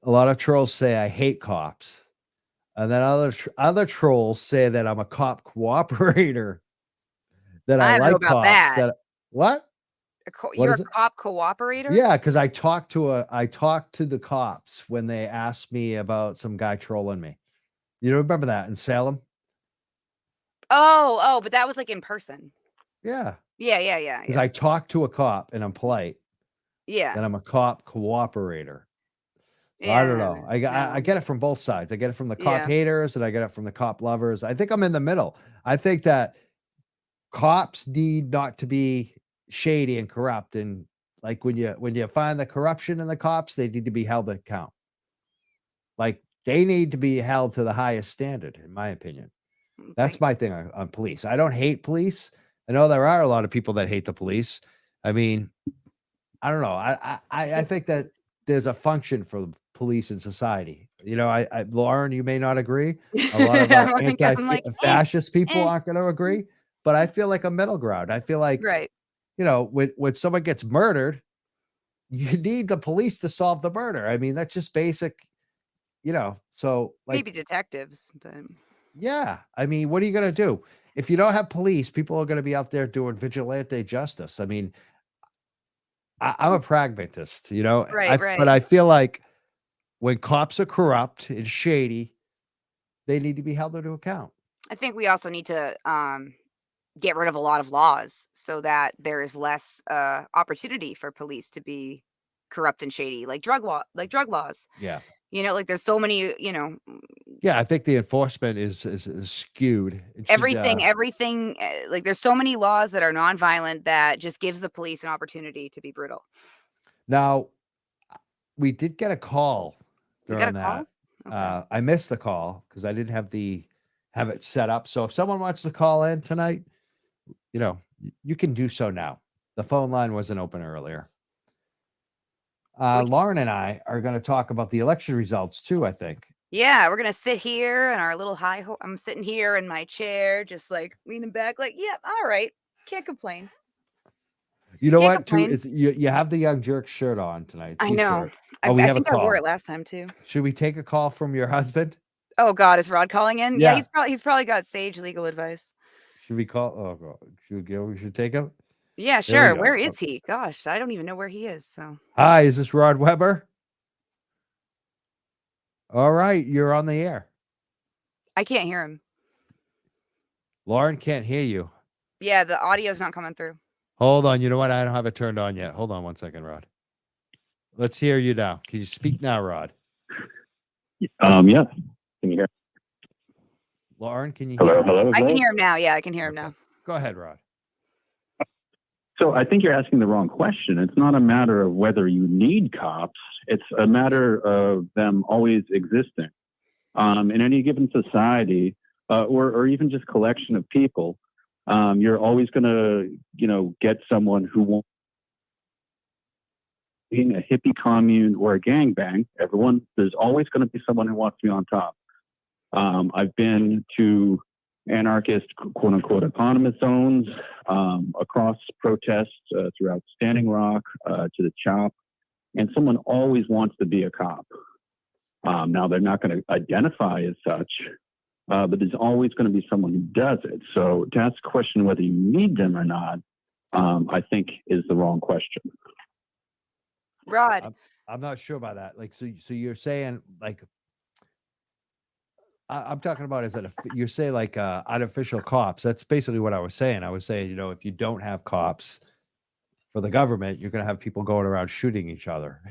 A lot of trolls say I hate cops, and then other trolls say that I'm a cop cooperator, that I I don't know like about cops. that. That what? What You're is a it? cop cooperator? Yeah, because I talked to the cops when they asked me about some guy trolling me. You remember that in Salem? Oh, but that was like in person. Yeah, Yeah. because I talked to a cop and I'm polite. Yeah. Then I'm a cop cooperator. So I don't Yeah. know. I No. get it from both sides. I get it from the cop Yeah. haters and I get it from the cop lovers. I think I'm in the middle. I think that cops need not to be shady and corrupt. And like when you find the corruption in the cops, they need to be held to account. Like they need to be held to the highest standard, in my opinion. That's my thing on police. I don't hate police. I know there are a lot of people that hate the police. I mean, I don't know. I think that there's a function for the police in society. Lauren, you may not agree. A lot of I'm like, anti-fascist people eh. aren't going to agree, but I feel like a middle ground. I feel like, Right. when someone gets murdered, you need the police to solve the murder. I mean, that's just basic, so like, Maybe detectives, but yeah. I mean, what are you going to do? If you don't have police, people are going to be out there doing vigilante justice. I mean, I'm a pragmatist, right. but I feel like when cops are corrupt and shady, they need to be held to account. I think we also need to get rid of a lot of laws so that there is less opportunity for police to be corrupt and shady, like drug laws. Yeah. Like there's so many, Yeah, I think the enforcement is skewed. It should, everything, like there's so many laws that are nonviolent that just gives the police an opportunity to be brutal. Now, we did get a call We got during a call? that. Okay. I missed the call because I didn't have it set up. So if someone wants to call in tonight, you can do so now. The phone line wasn't open earlier. Lauren and I are going to talk about the election results too, I think. Yeah, we're gonna sit here in our little I'm sitting here in my chair, just like leaning back, like, yeah, all right, can't complain. You know Can't what? Too, complain. it's you have the Young Jerk shirt on tonight. I know. T-shirt. Oh, we I have a think I wore call. it last time too. Should we take a call from your husband? Oh God, is Rod calling in? Yeah. He's probably got sage legal advice. Should we call? Oh God, we should take him. Yeah, There we sure. go. Where is he? Gosh, I don't even know where he is. So Hi, is this Rod Weber? All right, you're on the air. I can't hear him. Lauren can't hear you. Yeah, the audio's not coming through. Hold on. You know what? I don't have it turned on yet. Hold on one second, Rod. Let's hear you now. Can you speak now, Rod? Yeah. Can you hear? Lauren, can you Hello, hear? hello. I can hear him now. Yeah, I can hear him now. Go ahead, Rod. So I think you're asking the wrong question. It's not a matter of whether you need cops. It's a matter of them always existing. In any given society, or even just collection of people, you're always going to, get someone who wants being a hippie commune or a gangbang. There's always going to be someone who wants to be on top. I've been to anarchist, quote unquote, autonomous zones, across protests throughout Standing Rock to the CHOP, and someone always wants to be a cop. Now, they're not going to identify as such, but there's always going to be someone who does it. So to ask the question whether you need them or not, I think is the wrong question. Rod. I'm not sure about that. Like, so you're saying like, I'm talking about is that you're saying like artificial cops. That's basically what I was saying. I was saying, if you don't have cops for the government, you're going to have people going around shooting each other,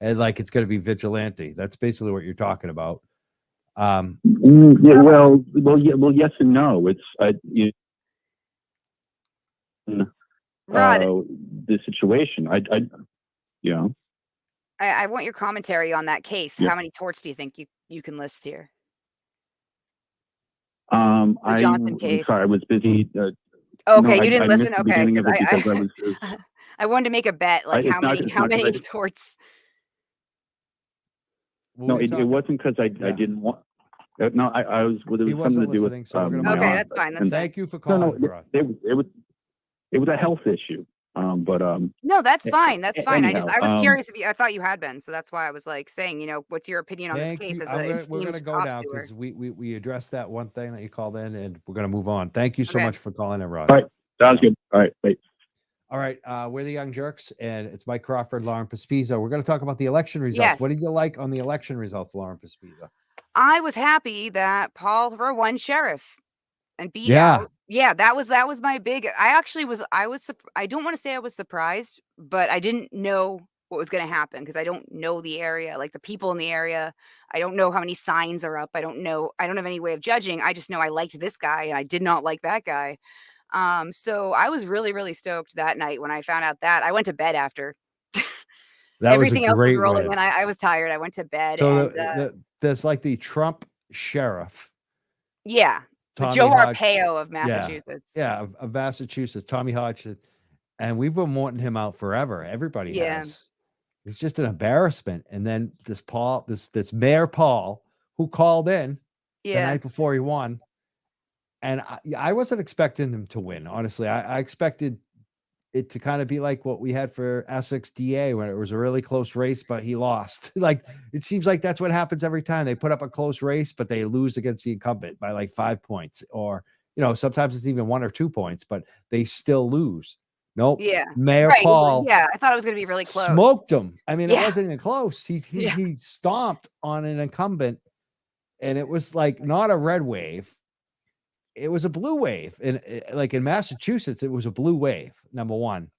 and like it's going to be vigilante. That's basically what you're talking about. Yeah, well, yes and no. It's Rod, the situation. I want your commentary on that case. Yeah. How many torts do you think you can list here? I'm Johnson case. sorry, I was busy. Okay, no, you didn't I listen. missed the Okay, beginning of it because I was. I wanted to make a bet, like It's how not- many it's not 'cause I- torts. No, it wasn't because I didn't want. No, I was. Well, there He was something wasn't to do with listening, so we're gonna my move Okay, on. that's fine. That's And fine. Thank you for No, calling, bro. it was a health issue. But No, that's fine. That's fine. I anyhow, was curious if I thought you had been, so that's why I was like saying, what's your opinion on this Thank case you. as We're a gonna esteemed go cop now steward? because we addressed that one thing that you called in, and we're gonna move on. Thank you so Okay. much for calling in, Rod. All right. Sounds good. All right, wait. All right, we're the Young Jerks, and it's Mike Crawford, Lauren Pespiza. We're going to talk about the election results. Yes. What did you like on the election results, Lauren Pespiza? I was happy that Paul Thoreau won sheriff and beat Yeah. out. Yeah, that was my big. I don't want to say I was surprised, but I didn't know what was going to happen because I don't know the area, like the people in the area. I don't know how many signs are up. I don't have any way of judging. I just know I liked this guy and I did not like that guy. So I was really, really stoked that night when I found out that. I went to bed after. That was a Everything else was great rolling, win. and I was tired. I went to bed, So and there's like the Trump sheriff, yeah, the Tommy Joe Hodge. Arpaio of Massachusetts. Yeah, of Massachusetts, Tommy Hodge, and we've been wanting him out forever. Everybody Yeah. has. It's just an embarrassment. And then this Mayor Paul, who called in the Yeah, night before he won, and I wasn't expecting him to win. Honestly, I expected it to kind of be like what we had for Essex DA when it was a really close race, but he lost. Like it seems like that's what happens every time they put up a close race, but they lose against the incumbent by like 5 points, or sometimes it's even 1 or 2 points, but they still lose. Nope. yeah, Mayor right. Paul Yeah, I thought it was going to be really close. smoked him. I mean, it Yeah. wasn't even close. He stomped on an incumbent, and it was like not a red wave. It was a blue wave. And like in Massachusetts, it was a blue wave, number one.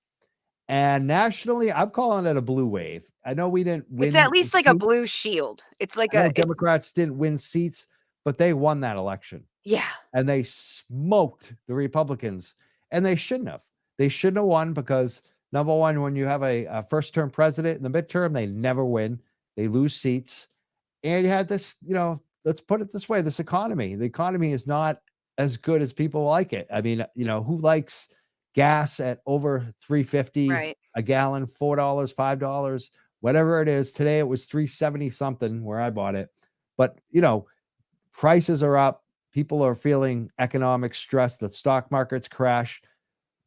And nationally, I'm calling it a blue wave. I know we didn't win. It's at least like a seats. blue shield. It's like I know it's- Democrats didn't win seats, but they won that election. yeah, And they smoked the Republicans, and they shouldn't have. They shouldn't have won because, number one, when you have a first-term president in the midterm, they never win. They lose seats. And you had this, let's put it this way, this economy. The economy is not as good as people like it. I mean, who likes gas at over $3.50 right. a gallon, $4, $5, whatever it is. Today it was $3.70 something where I bought it. But, prices are up. People are feeling economic stress. The stock market's crashed.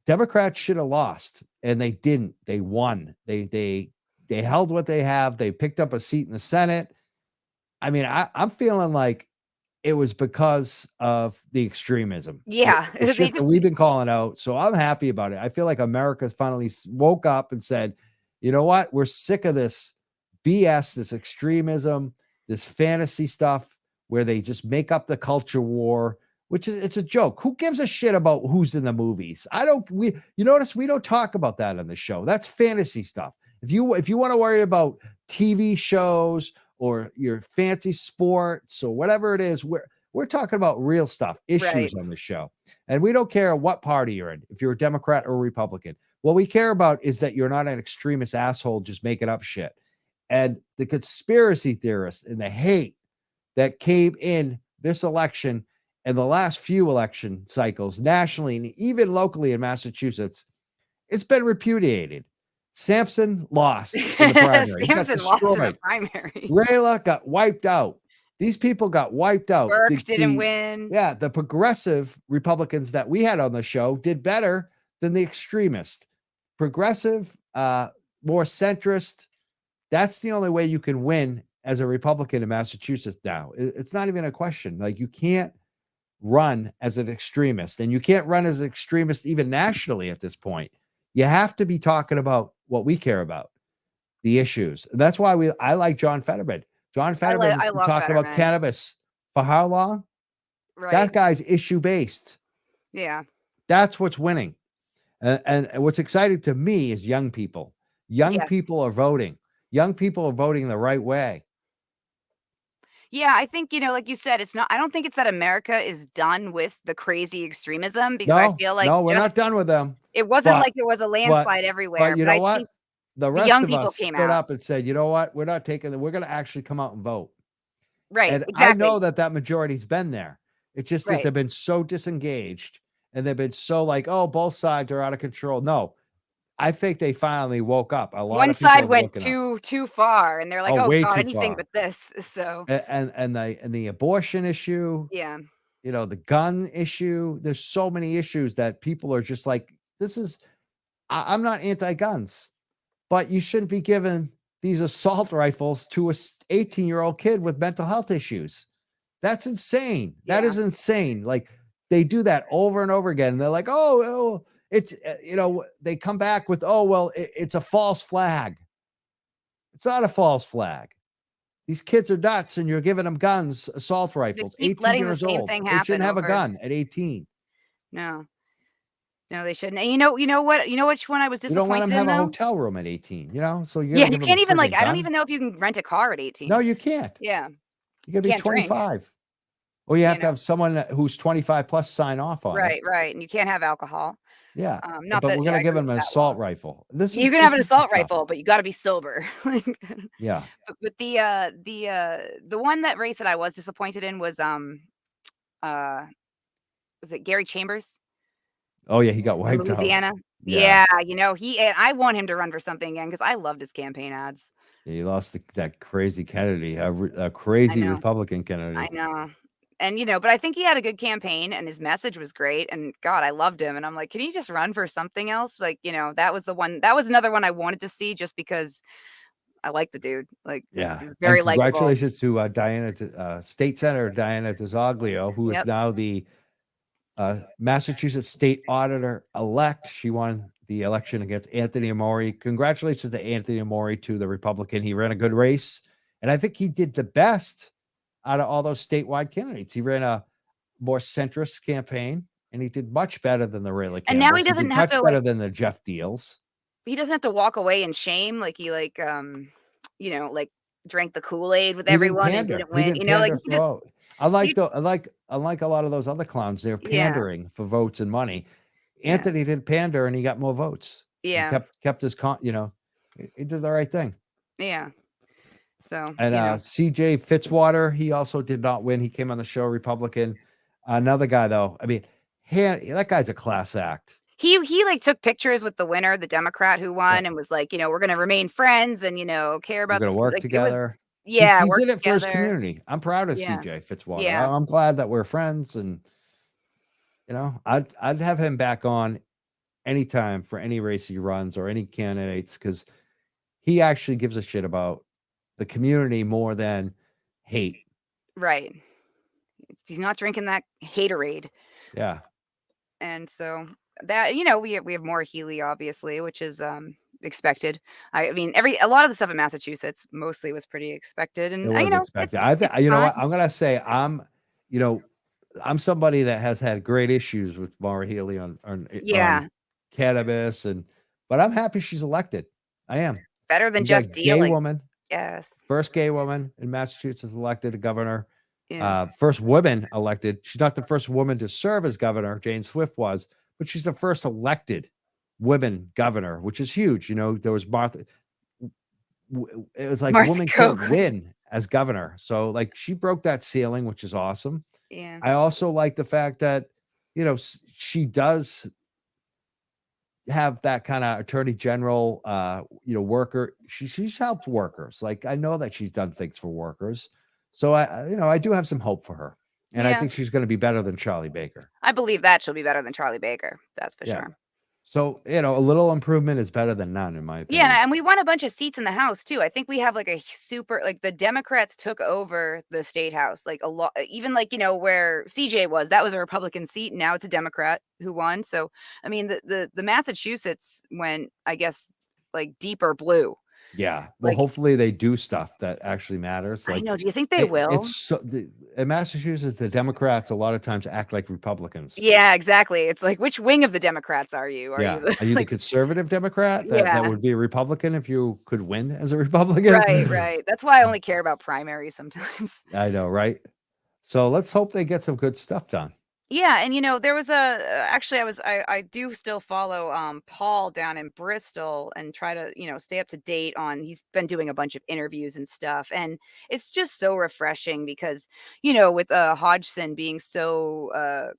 Democrats should have lost, and they didn't. They won. They held what they have. They picked up a seat in the Senate. I mean, I'm feeling like it was because of the extremism. Yeah, The shit that we've been calling out. So I'm happy about it. I feel like America's finally woke up and said, you know what? We're sick of this BS, this extremism, this fantasy stuff where they just make up the culture war, which is, it's a joke. Who gives a shit about who's in the movies? You notice we don't talk about that on the show. That's fantasy stuff. If you want to worry about TV shows or your fancy sports or whatever it is, we're talking about real stuff, issues Right. on the show. And we don't care what party you're in, if you're a Democrat or a Republican. What we care about is that you're not an extremist asshole just making up shit. And the conspiracy theorists and the hate that came in this election and the last few election cycles nationally and even locally in Massachusetts, it's been repudiated. Sampson lost in the primary. He got Sampson lost in the destroyed. primary. Rayla got wiped out. These people got wiped out. Burke didn't win. Yeah, the progressive Republicans that we had on the show did better than the extremist. Progressive, more centrist. That's the only way you can win as a Republican in Massachusetts now. It's not even a question. Like, you can't run as an extremist, and you can't run as an extremist even nationally at this point. You have to be talking about what we care about, the issues. That's why I like John Fetterman. John Fetterman I love talking about Fetterman. cannabis for how long? Right. That guy's issue based. Yeah. That's what's winning. And what's exciting to me is young people. Young Yes. people are voting. Young people are voting the right way. Yeah, I think, like you said, it's not, I don't think it's that America is done with the crazy extremism, because I feel like no, we're just, not done with them. it wasn't but- like it was a landslide everywhere. But you I know what? think The rest young of people us came stood out. up and said, you know what? We're not taking it. We're going to actually come out and vote. Right. And Exactly. I know that majority's been there. It's just that Right. they've been so disengaged and they've been so like, oh, both sides are out of control. No, I think they finally woke up. A lot One of people side have went woken up. too far, and they're like, Oh, oh way God, too anything far. but this. So And the abortion issue, yeah. the gun issue. There's so many issues that people are just like, this is, I'm not anti-guns, but you shouldn't be giving these assault rifles to a 18-year-old kid with mental health issues. That's insane. That Yeah. is insane. Like, they do that over and over again. And they're like, oh, it's, they come back with, oh, well, it's a false flag. It's not a false flag. These kids are nuts, and you're giving them guns, assault rifles, keep 18 letting the years same old. thing They shouldn't happen have a over- gun at 18. No, they shouldn't. And you know what? You know which one I was You disappointed don't let them have in, a though? hotel room at 18, So you're Yeah, gonna you give 'em can't a even friggin' I don't gun? even know if you can rent a car at 18. No, you can't. Yeah. You gotta be can't drink. 25. Or you have to know. have someone who's 25 plus sign off on it. Right. And you can't have alcohol. Yeah. Not But that we're yeah, gonna I give agree them with an that assault law. rifle. This You is can have an this is the assault stuff. rifle, but you got to be sober. Yeah. But the one that race that I was disappointed in was it Gary Chambers Oh yeah, he got in wiped out. Louisiana? Yeah. Yeah, I want him to run for something again because I loved his campaign ads. Yeah, he lost that crazy Kennedy, a crazy know. Republican Kennedy. I know. And but I think he had a good campaign and his message was great. And God, I loved him. And I'm like, can he just run for something else? Like, that was another one I wanted to see just because I like the dude. Like, Yeah. he's very And likable. congratulations to State Senator Diana DeZoglio, who is Yep. now the Massachusetts State Auditor elect. She won the election against Anthony Amore. Congratulations to Anthony Amore, to the Republican. He ran a good race, and I think he did the best out of all those statewide candidates. He ran a more centrist campaign, and he did much better than the Rayla Campbells. And now he did doesn't have much to, better than the Jeff Deals. he doesn't have to walk away in shame. Like he drank the Kool-Aid with He didn't everyone and pander. didn't He win. didn't Like pander he for just, vote. Unlike a lot of those other clowns, they're Yeah. pandering for votes and money. Yeah. Anthony didn't pander, and he got more votes. He yeah, kept his he did the right thing. yeah. So, And CJ Fitzwater, he also did not win. He came on the show, Republican. Another guy, though, I mean, that guy's a class act. he took pictures with the winner, the Democrat who won, and was like, we're going to remain friends and, care We're about going to this. work Like, together. he's He's in it for his together. community. I'm proud of Yeah. CJ Fitzwater. Yeah. I'm glad that we're friends, and I'd have him back on anytime for any race he runs or any candidates, because he actually gives a shit about the community more than hate. Right. He's not drinking that haterade. Yeah. And so that, we have more Healy, obviously, which is expected. I mean, a lot of the stuff in Massachusetts mostly was pretty expected. And It was expected. I think, it's what? fine. I'm going to say I'm somebody that has had great issues with Maura Healey on Yeah. cannabis, but I'm happy she's elected. I am. Better than You got Jeff a gay Deal. woman, Yes. first gay woman in Massachusetts elected a governor. Yeah. First woman elected. She's not the first woman to serve as governor. Jane Swift was, but she's the first elected women governor, which is huge. You know, there was Martha. It was like Martha woman can't Koch. win as governor. So like she broke that ceiling, which is awesome. Yeah. I also like the fact that, you know, she does have that kind of attorney general, you know, worker. She's helped workers. Like I know that she's done things for workers. So you know, I do have some hope for her. And I Yeah. think she's going to be better than Charlie Baker. I believe that she'll be better than Charlie Baker. That's for Yeah. sure. So, you know, a little improvement is better than none, in my opinion. Yeah, and we won a bunch of seats in the House too. I think we have like a super like the Democrats took over the state house like a lot. Even like, you know, where CJ was, that was a Republican seat, and now it's a Democrat who won. So I mean, the Massachusetts went, I guess, like deeper blue. Yeah. Well, Like, hopefully they do stuff that actually matters. I Like know. Do you think they will? it's so in Massachusetts, the Democrats a lot of times act like Republicans. Yeah, exactly. It's like, which wing of the Democrats are you? Are Yeah. you the, Are you the like, conservative Democrat that yeah, would be a Republican if you could win as a Republican? right. That's why I only care about primaries sometimes. I know, right? So let's hope they get some good stuff done. Yeah, and you know, there was actually I do still follow Paul down in Bristol and try to, you know, stay up to date on he's been doing a bunch of interviews and stuff, and it's just so refreshing because, you know, with Hodgson being so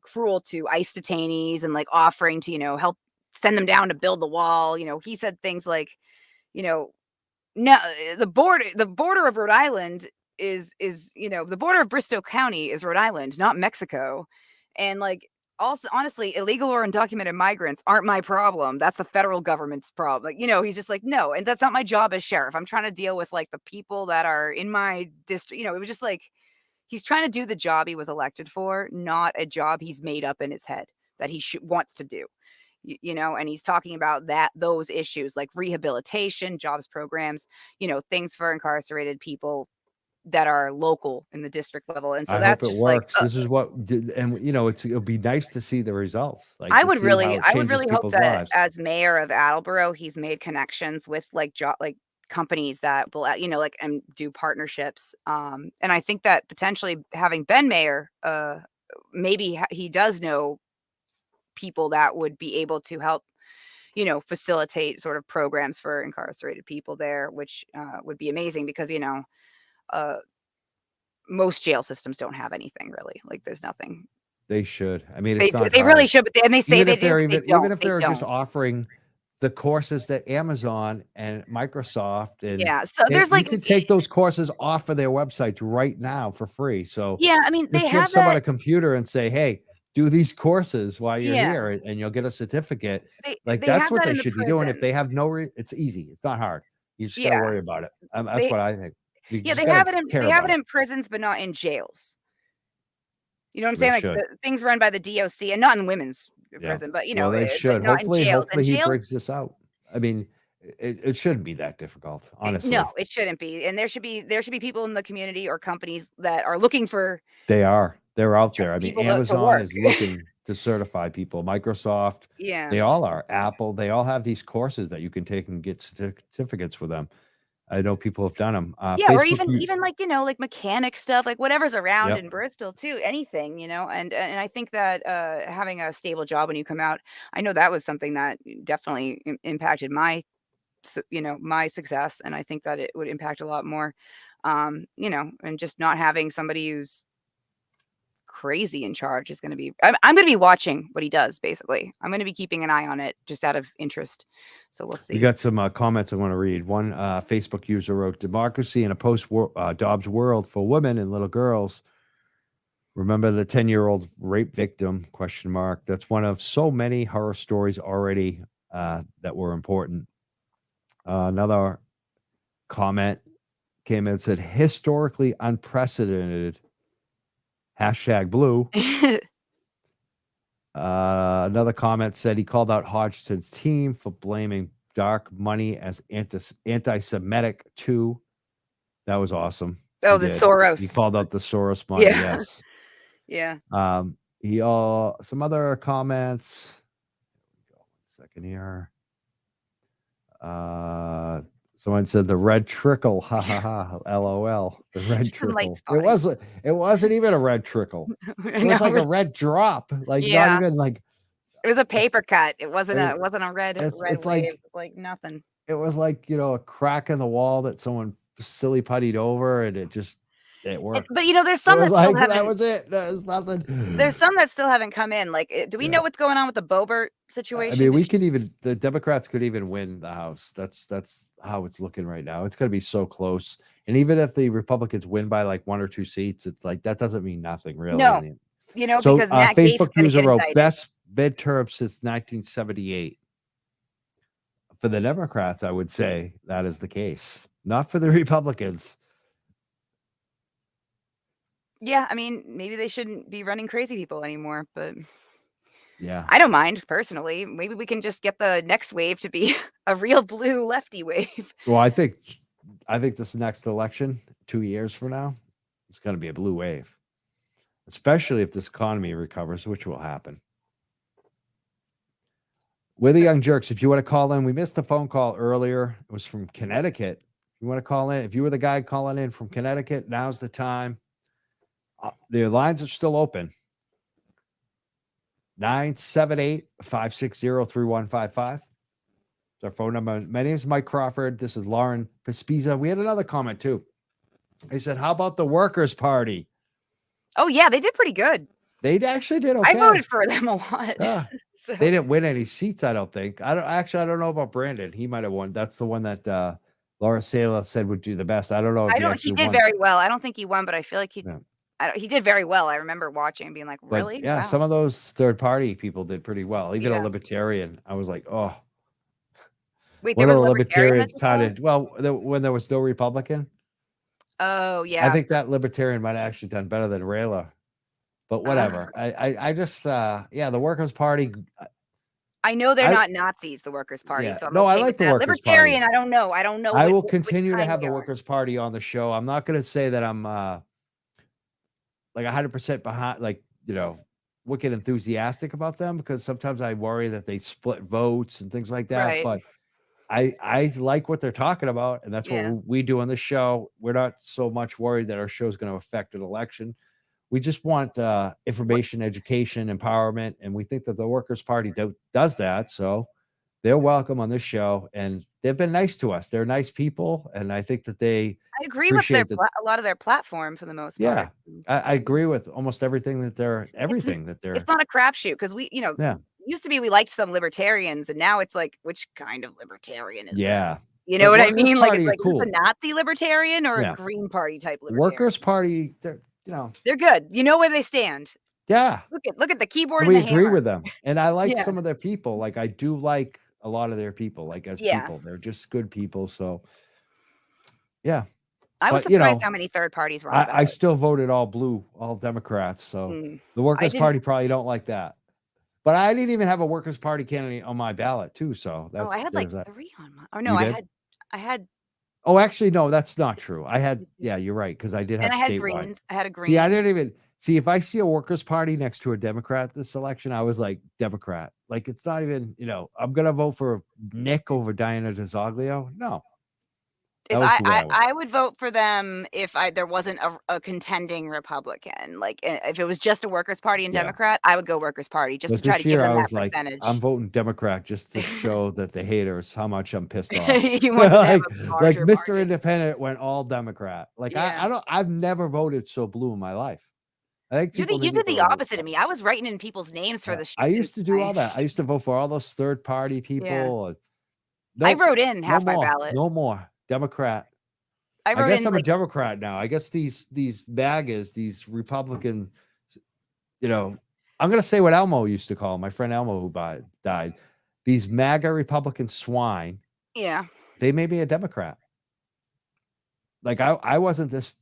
cruel to ICE detainees and like offering to, you know, help send them down to build the wall, you know, he said things like, you know, no, the border of Rhode Island is you know, the border of Bristol County is Rhode Island, not Mexico. And like also honestly, illegal or undocumented migrants aren't my problem. That's the federal government's problem. Like, you know, he's just like, no, and that's not my job as sheriff. I'm trying to deal with like the people that are in my district. You know, it was just like he's trying to do the job he was elected for, not a job he's made up in his head that he wants to do. You know, and he's talking about those issues like rehabilitation, jobs programs, you know, things for incarcerated people that are local in the district level. And so I hope that's it just like works. This is what did, and you know, it'll be nice to see the results. Like I to would see how really it I would changes really hope people's that lives. as mayor of Attleboro, he's made connections with like like companies that will, you know, like and do partnerships. And I think that potentially having been mayor, maybe he does know people that would be able to help, you know, facilitate sort of programs for incarcerated people there, which would be amazing because, you know, uh, most jail systems don't have anything really. Like there's nothing. They should. I mean, it's not They really hard. should, but and they say Even they if do, they're but they even don't. if They they're just don't. offering the courses that Amazon and Microsoft and Yeah. So there's you like, can take those courses off of their websites right now for free. So yeah, I mean, they just give have someone that. a computer and say, "Hey, do these courses while you're Yeah. here, and you'll get a certificate." Like They that's have what that they in the should be doing. If prison. they have no, it's easy. It's not hard. You just got to Yeah. worry about it. That's They what I think. You yeah, just they got have to it in care about it. prisons, but not in jails. You know what I'm They saying? Like should. the things run by the DOC and not in women's Yeah. prison, but you Well, know, they like should. not in jails. Hopefully And he jails, brings this out. I mean, it shouldn't be that difficult, honestly. no, it shouldn't be. And there should be people in the community or companies that are looking for They're out there. I mean, people to Amazon work. is looking to certify people. Microsoft, Yeah. they all are. Apple, they all have these courses that you can take and get certificates for them. I know people have done them. Yeah, or Facebook, even like, you know, like mechanic stuff, like whatever's around Yep. in Bristol too, anything, you know, and I think that having a stable job when you come out, I know that was something that definitely impacted my, you know, my success, and I think that it would impact a lot more, you know, and just not having somebody who's crazy in charge is going to be I'm going to be watching what he does. Basically, I'm going to be keeping an eye on it just out of interest, so we'll see. We got some comments I want to read. One Facebook user wrote, "Democracy in a post-Dobbs world for women and little girls. Remember the 10-year-old rape victim, ? That's one of so many horror stories already that were important." Another comment came in and said, "Historically unprecedented. #blue." Another comment said he called out Hodgson's team for blaming dark money as anti-Semitic too. That was awesome. Oh, the Soros. He called out the Soros money. Yeah. Yes. Yeah. Some other comments. One second here. Someone said the red trickle. Ha ha ha. LOL. The red Just some light trickle. It wasn't even a red trickle. It was like a red drop. Like Yeah. not even like It was a paper cut. It wasn't I a red it's wave. like It was like nothing. it was like, a crack in the wall that someone silly puttied over, and it worked. But there's It some was that still like that haven't. was it. That was nothing. There's some that still haven't come in. Like, do we Yeah. know what's going on with the Boebert I situation? mean, the Democrats could even win the House. That's how it's looking right now. It's going to be so close. And even if the Republicans win by like 1 or 2 seats, it's like that doesn't mean nothing really. No. in the end. So Because Matt Gaetz is Facebook gonna user get wrote indicted. best midterm since 1978. For the Democrats, I would say that is the case. Not for the Republicans. Yeah, I mean, maybe they shouldn't be running crazy people anymore, but Yeah. I don't mind personally. Maybe we can just get the next wave to be a real blue lefty wave. Well, I think this next election, 2 years from now, it's going to be a blue wave, especially if this economy recovers, which will happen. We're the Young Jerks. If you want to call in, we missed the phone call earlier. It was from Connecticut. If you want to call in, if you were the guy calling in from Connecticut, now's the time. The lines are still open. 978-560-3155. Our phone number. My name is Mike Crawford. This is Lauren Pespiza. We had another comment too. He said, "How about the Workers' Party?" Oh yeah, they did pretty good. They actually did okay. I voted for them a lot. Yeah. So. They didn't win any seats, I don't think. I don't know about Brandon. He might have won. That's the one that Laura Sala said would do the best. I don't know if He did very well. I don't think he won, but I feel like he did very well. I remember watching and being like, really? But yeah, wow. Some of those third-party people did pretty well. Even a libertarian, I was like, oh. Wait, one there of was the libertarians kind of when there was no Republican. Oh yeah. I think that libertarian might have actually done better than Rayla. But whatever. I just the Workers' Party. I know they're not Nazis, the Workers' Party. Yeah. So I'm No, okay I like with the that. Workers' Libertarian, Party. I don't know. I don't know. I will continue to have the Workers' Party on the show. I'm not going to say that I'm like 100% behind, wicked enthusiastic about them, because sometimes I worry that they split votes and things like that. Right. But I like what they're talking about, and that's what we do on the show. We're not so much worried that our show is going to affect an election. We just want information, education, empowerment, and we think that the Workers' Party does that. So they're welcome on this show, and they've been nice to us. They're nice people, and I think that I agree with a lot of their platform for the most part. Yeah, I agree with almost everything that they're. It's not a crapshoot, because we, used to be we liked some libertarians, and now it's like, which kind of libertarian is that? You know what I mean? Like, it's like cool. Is a Nazi libertarian or a Green Party type libertarian? Workers' Party, they're good. You know where they stand. Yeah. Look at the keyboard. We and the agree hammer. with them, and I like some of their people. Like, I do like a lot of their people. Like, as people, they're just good people. So, yeah. I was surprised how many third parties were on. I still voted all blue, all Democrats. So the Workers' Party probably don't like that. But I didn't even have a Workers' Party candidate on my ballot too. So that's I had like 3 on my. Oh no, I had. Oh, actually, no, that's not true. I had. Yeah, you're right, because I did have. And I had statewide. Greens. I had a Green. See, I didn't even see if I see a Workers' Party next to a Democrat this election. I was like, Democrat. Like, it's not even. I'm gonna vote for Nick over Diana DeZoglio. No. If I would vote for them if there wasn't a contending Republican. Like, if it was just a Workers' Party and Democrat, I would go Workers' Party just to try to give them that percentage. I'm voting Democrat just to show that the haters how much I'm pissed off. You want like Mr. Independent went all Democrat. Like, I've never voted so blue in my life. I think you did the opposite of me. I was writing in people's names for the. I used to do all that. I used to vote for all those third party people. I wrote in half my ballot. No more. Democrat. I guess I'm a Democrat now. I guess these MAGAs, these Republican, I'm going to say what Elmo used to call my friend Elmo, who died. These MAGA Republican swine. Yeah. They made me a Democrat. Like, I wasn't this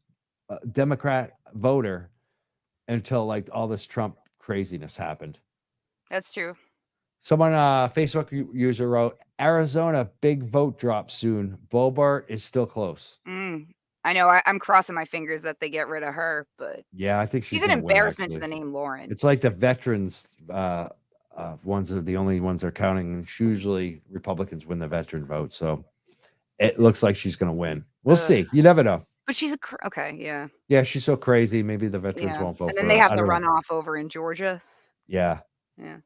Democrat voter until like all this Trump craziness happened. That's true. Someone, Facebook user wrote, Arizona, big vote drop soon. Boebert is still close. I know. I'm crossing my fingers that they get rid of her, but yeah, I think she's an embarrassment to the name Lauren. It's like the veterans ones are the only ones they're counting. Usually Republicans win the veteran vote, so it looks like she's going to win. We'll see. You never know. But she's okay, yeah. Yeah, she's so crazy. Maybe the veterans won't vote for her. And then they have the runoff over in Georgia. Yeah. Yeah.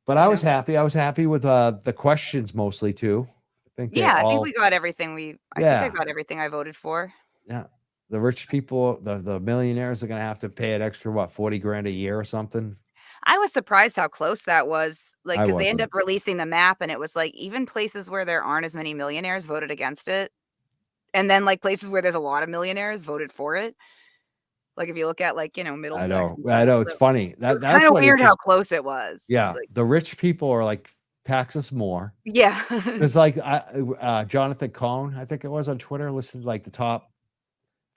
But I was happy. I was happy with the questions mostly too. I think they Yeah, I think all we got everything I think I yeah. got everything I voted for. Yeah. The rich people, the millionaires are gonna have to pay an extra what, 40 grand a year or something. I was surprised how close that was, like, I because they end wasn't. up releasing the map, and it was like even places where there aren't as many millionaires voted against it, and then like places where there's a lot of millionaires voted for it. Like if you look at like I Middlesex know. and I stuff, know. It's so funny. it was That's kind of what weird how interests. close it was. Yeah. Like, The rich people are like tax us more. yeah, It's like Jonathan Cohn, I think it was on Twitter, listed like the top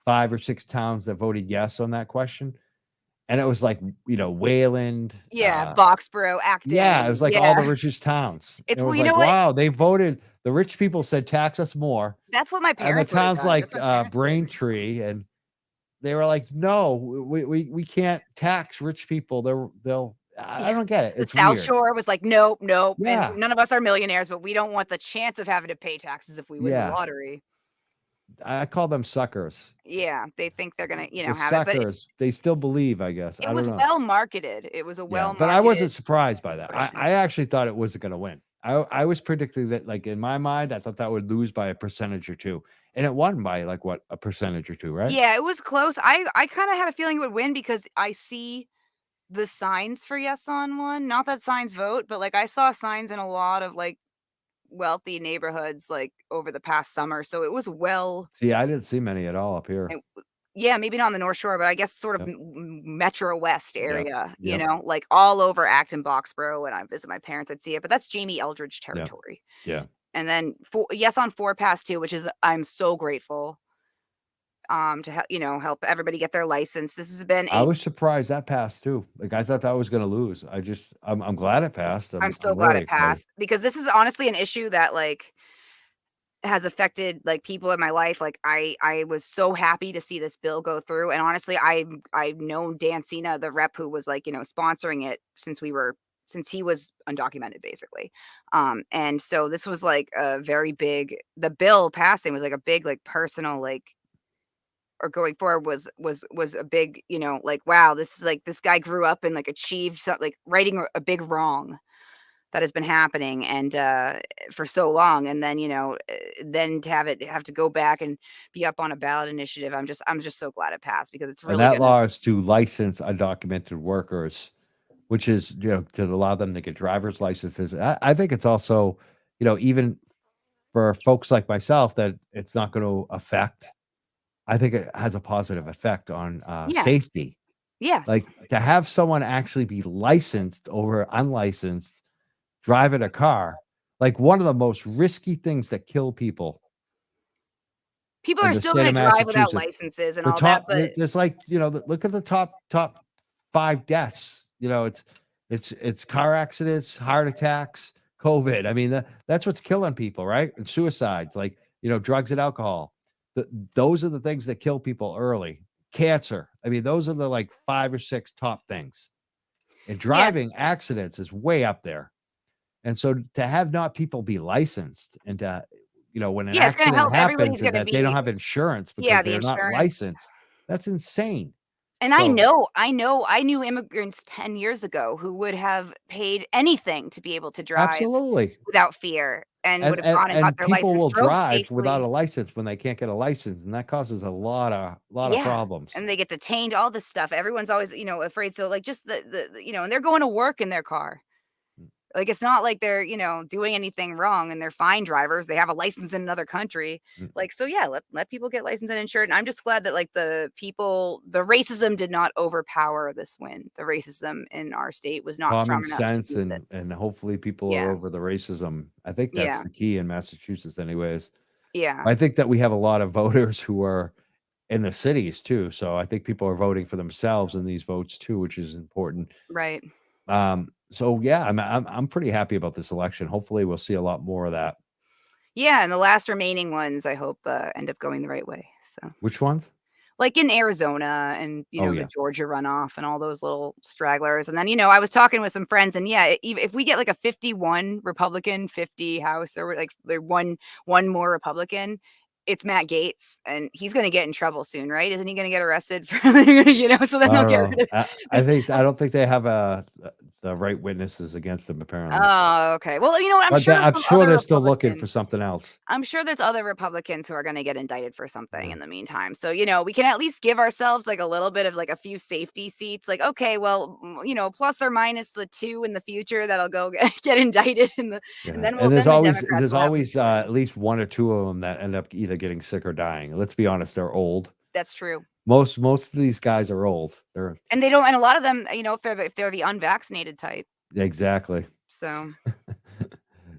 5 or 6 towns that voted yes on that question. And it was like, Wayland. yeah, Boxborough, Yeah, it Acton, was like all the richest towns. It's It was you know like, what? wow, they voted. The rich people said tax us more. That's what my And the parents would have towns done. like That's what my parents did. Braintree, and they were like, no, we can't tax rich people. They'll I don't get it. The It's South weird. Shore was like, nope, and Yeah. none of us are millionaires, but we don't want the chance of having to pay taxes if we win the Yeah. lottery. I call them suckers. Yeah, they think they're gonna, The have it, but suckers, they still believe, I guess. it I don't was know. well marketed. It was a Yeah, well but I marketed wasn't surprised by that. question. I actually thought it wasn't going to win. I was predicting that, like in my mind, I thought that would lose by a percentage or two, and it won by like what, a percentage or two, right? Yeah, it was close. I kind of had a feeling it would win because I see the signs for yes on one. Not that signs vote, but like I saw signs in a lot of like wealthy neighborhoods like over the past summer. So it was well. See, I didn't see many at all up here. Yeah, maybe not on the North Shore, but I guess sort of Yep. Metro West area, Yep. like all over Acton, Boxborough. When I visit my parents, I'd see it, but that's Jamie Eldridge territory. Yeah. And then yes on 4 past 2, which is I'm so grateful to help everybody get their license. This has been I was surprised that passed too. Like I thought that was going to lose. I'm glad it passed. I'm so I'm glad really it passed because this is honestly an issue that like has affected like people in my life. Like I was so happy to see this bill go through, and honestly I've known Dan Cena, the rep who was like sponsoring it since he was undocumented basically. And so this was like a very big, the bill passing was like a big like personal like, or going forward was a big, like wow, this is like this guy grew up and like achieved something, like righting a big wrong that has been happening and for so long, and then then to have to go back and be up on a ballot initiative. I'm just so glad it passed because it's really and that gonna, law is to license undocumented workers, which is to allow them to get driver's licenses. I think it's also even for folks like myself that it's not going to affect. I think it has a positive effect on Yes. safety. yes, Like to have someone actually be licensed over unlicensed driving a car, like one of the most risky things that kill people. people in are the still state going to of drive without Massachusetts. licenses and The all that, top, but there's like look at the top 5 deaths. It's car accidents, heart attacks, COVID. I mean, that's what's killing people, right? And suicides, like drugs and alcohol. Those are the things that kill people early. Cancer. I mean, those are the like 5 or 6 top things. And driving accidents is way up there. And so to have not people be licensed and to when an it's gonna accident help. happens Everybody's and gonna that they don't be, have insurance because the they're not insurance. licensed, that's insane. And I knew immigrants 10 years ago who would have paid anything to be able to drive Absolutely. without fear and would And, have gone and got and their people license, will drove drive without safely. a license when they can't get a license, and that causes a lot of problems. And they get detained, all this stuff. Everyone's always, afraid. So like just and they're going to work in their car. Like it's not like they're, doing anything wrong and they're fine drivers. They have a license in another country. Like, so yeah, let people get licensed and insured. And I'm just glad that like the racism did not overpower this win. The racism in our state was not Common strong enough sense, to beat this. and hopefully people are over the racism. I think that's Yeah. the key in Massachusetts anyways. Yeah. I think that we have a lot of voters who are in the cities too. So I think people are voting for themselves in these votes too, which is important. Right. So yeah, I'm pretty happy about this election. Hopefully we'll see a lot more of that. Yeah, and the last remaining ones I hope end up going the right way. So Which ones? like in Arizona and Oh, the yeah. Georgia runoff and all those little stragglers. And then I was talking with some friends, and if we get like a 51 Republican, 50 House, or like one more Republican, it's Matt Gaetz, and he's going to get in trouble soon, right? Isn't he going to get arrested for so then I they'll don't get know. rid of I don't think they have a the right witnesses against him, apparently. Oh, okay. Well, you know what? But I'm some sure other they're still looking for Republicans- something else. I'm sure there's other Republicans who are going to get indicted for something Yeah. in the meantime. So, we can at least give ourselves like a little bit of like a few safety seats. Like, okay, well, plus or minus the 2 in the future that'll go get indicted Yeah. and then there's the always Democrats there's will have always at least 1 or 2 of them that end up either getting sick or dying. Let's be honest, they're old. That's true. Most of these guys are old. They're And they don't, and a lot of them, if they're the unvaccinated type. exactly. So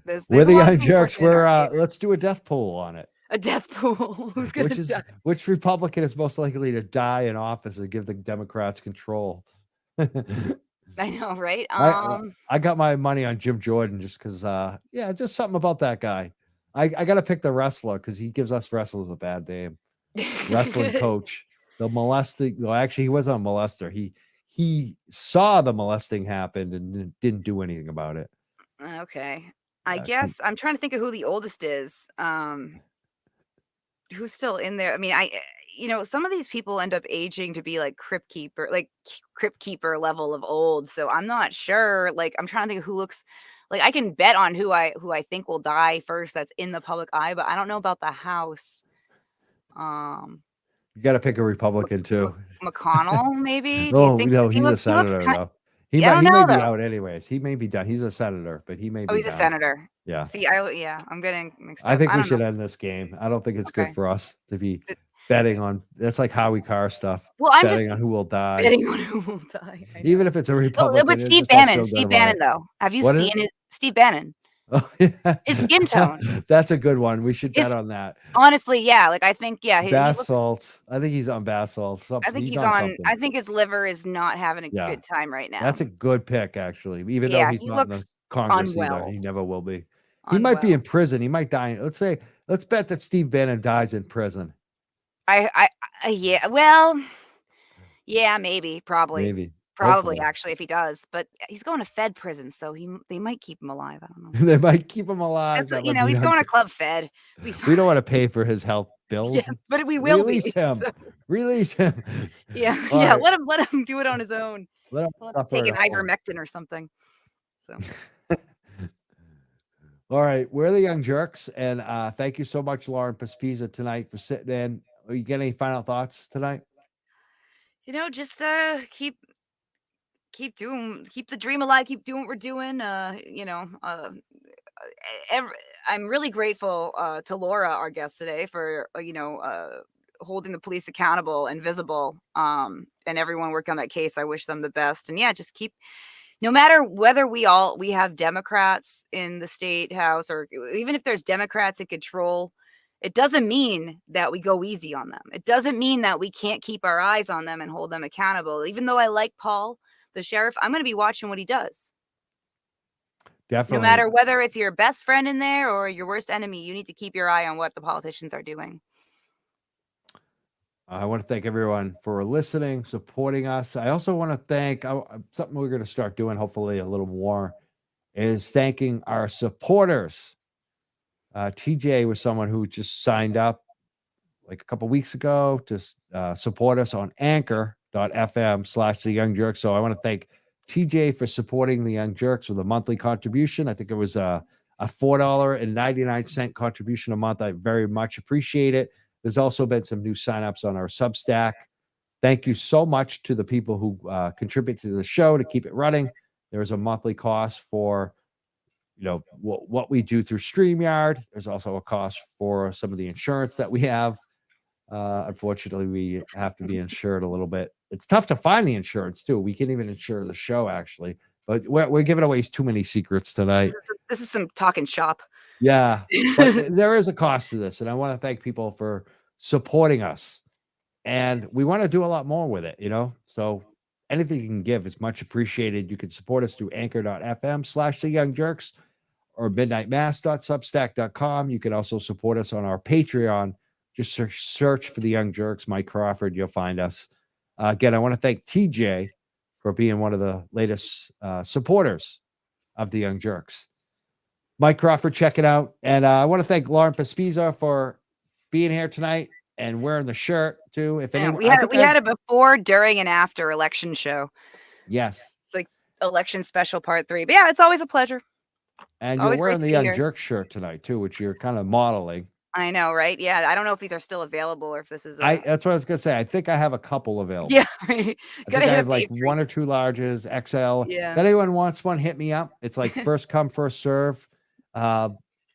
there's We're a the lot young of things jerks. working in We're our favor. let's do a death poll on it. A death pool. Who's gonna die? Which Republican is most likely to die in office and give the Democrats control? I know, right? I got my money on Jim Jordan just because just something about that guy. I gotta pick the wrestler because he gives us wrestlers a bad name. Wrestling coach. The molesting, well, actually he wasn't a molester. He saw the molesting happen and didn't do anything about it. Okay. I guess I'm trying to think of who the oldest is. Who's still in there? I mean, some of these people end up aging to be like crypt keeper level of old. So I'm not sure. Like, I'm trying to think of who looks like I can bet on who I think will die first. That's in the public eye, but I don't know about the House. You got to pick a Republican too. McConnell, maybe. No, he's a senator though. He may be out anyways. He may be done. He's a senator, but he may be. Oh, he's a senator. Yeah. See, I'm getting mixed up. I think we should end this game. I don't think it's good for us to be betting on. That's like Howie Carr stuff. Well, I'm betting on who will die. Betting on who will die. Even if it's a Republican. But Steve Bannon. Steve Bannon, though. Have you seen it? Steve Bannon. Oh, yeah. His skin tone. That's a good one. We should bet on that. Honestly, yeah. Like, I think, bath salts. I think he's on bath salts. I think he's on. I think his liver is not having a good time right now. That's a good pick, actually. Even though he's not in the Congress either, he never will be. He might be in prison. He might die. Let's bet that Steve Bannon dies in prison. Yeah. Well, yeah, maybe, probably. Maybe. Probably, actually, if he does, but he's going to Fed prison, so they might keep him alive. I don't know. They might keep him alive. He's going to Club Fed. We don't want to pay for his health bills. Yeah, but we will release him. So. Release him. Yeah, yeah. Right. Let him do it on his own. Let him take an ivermectin or something. So. All right, we're the Young Jerks, and thank you so much, Lauren Pespiza, tonight for sitting in. Are you getting any final thoughts tonight? Just keep the dream alive, keep doing what we're doing. I'm really grateful to Laura, our guest today, for holding the police accountable and visible, and everyone working on that case. I wish them the best, and just keep. No matter whether we have Democrats in the state house, or even if there's Democrats in control, it doesn't mean that we go easy on them. It doesn't mean that we can't keep our eyes on them and hold them accountable. Even though I like Paul, the sheriff, I'm going to be watching what he does. Definitely. No matter whether it's your best friend in there or your worst enemy, you need to keep your eye on what the politicians are doing. I want to thank everyone for listening, supporting us. I also want to thank something we're going to start doing, hopefully a little more, is thanking our supporters. TJ was someone who just signed up like a couple weeks ago to support us on anchor.fm/the Young Jerks. So I want to thank TJ for supporting the Young Jerks with a monthly contribution. I think it was a $4.99 contribution a month. I very much appreciate it. There's also been some new signups on our Substack. Thank you so much to the people who contribute to the show to keep it running. There is a monthly cost for, what we do through StreamYard. There's also a cost for some of the insurance that we have. Unfortunately, we have to be insured a little bit. It's tough to find the insurance too. We can't even insure the show actually, but we're giving away too many secrets tonight. This is some talking shop. Yeah, but there is a cost to this, and I want to thank people for supporting us. And we want to do a lot more with it, So anything you can give is much appreciated. You can support us through anchor.fm/the Young Jerks or midnightmass.substack.com. You can also support us on our Patreon. Just search for the Young Jerks, Mike Crawford. You'll find us. Again, I want to thank TJ for being one of the latest supporters of the Young Jerks. Mike Crawford, check it out. And I want to thank Lauren Pespiza for being here tonight and wearing the shirt too. If anyone, we had a before, during, and after election show. Yes. It's like election special part 3. But yeah, it's always a pleasure. And you're Always wearing great the to be Young here. Jerk shirt tonight too, which you're kind of modeling. I know, right? Yeah, I don't know if these are still available or if this is That's what I was gonna say. I think I have a couple available. yeah, right. I Gotta think I hit have up like Dave one or two larges, XL. Yeah. If anyone wants one, hit me up. It's like first come, first serve. I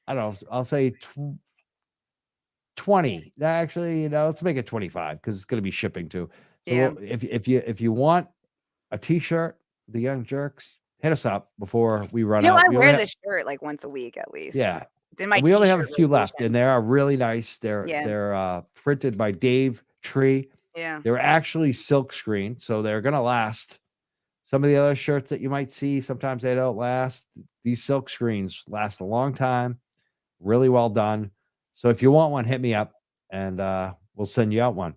don't know. I'll say 20. Actually, let's make it 25 because it's going to be shipping too. So Yeah. if you want a t-shirt, the Young Jerks, hit us up before we run You know, out. I We wear only this shirt like once a week at least. yeah. It's in my We only have a t-shirt few left, rotation. and they are really nice. They're Yeah. printed by Dave Tree. Yeah. They're actually silk screen, so they're gonna last. Some of the other shirts that you might see, sometimes they don't last. These silk screens last a long time. Really well done. So if you want one, hit me up, and we'll send you out one.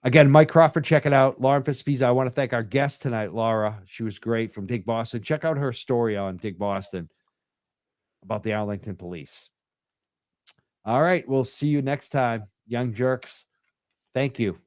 Again, Mike Crawford, check it out. Lauren Pespiza, I want to thank our guest tonight, Laura. She was great from Dig Boston. Check out her story on Dig Boston about the Arlington Police. All right, we'll see you next time, Young Jerks. Thank you.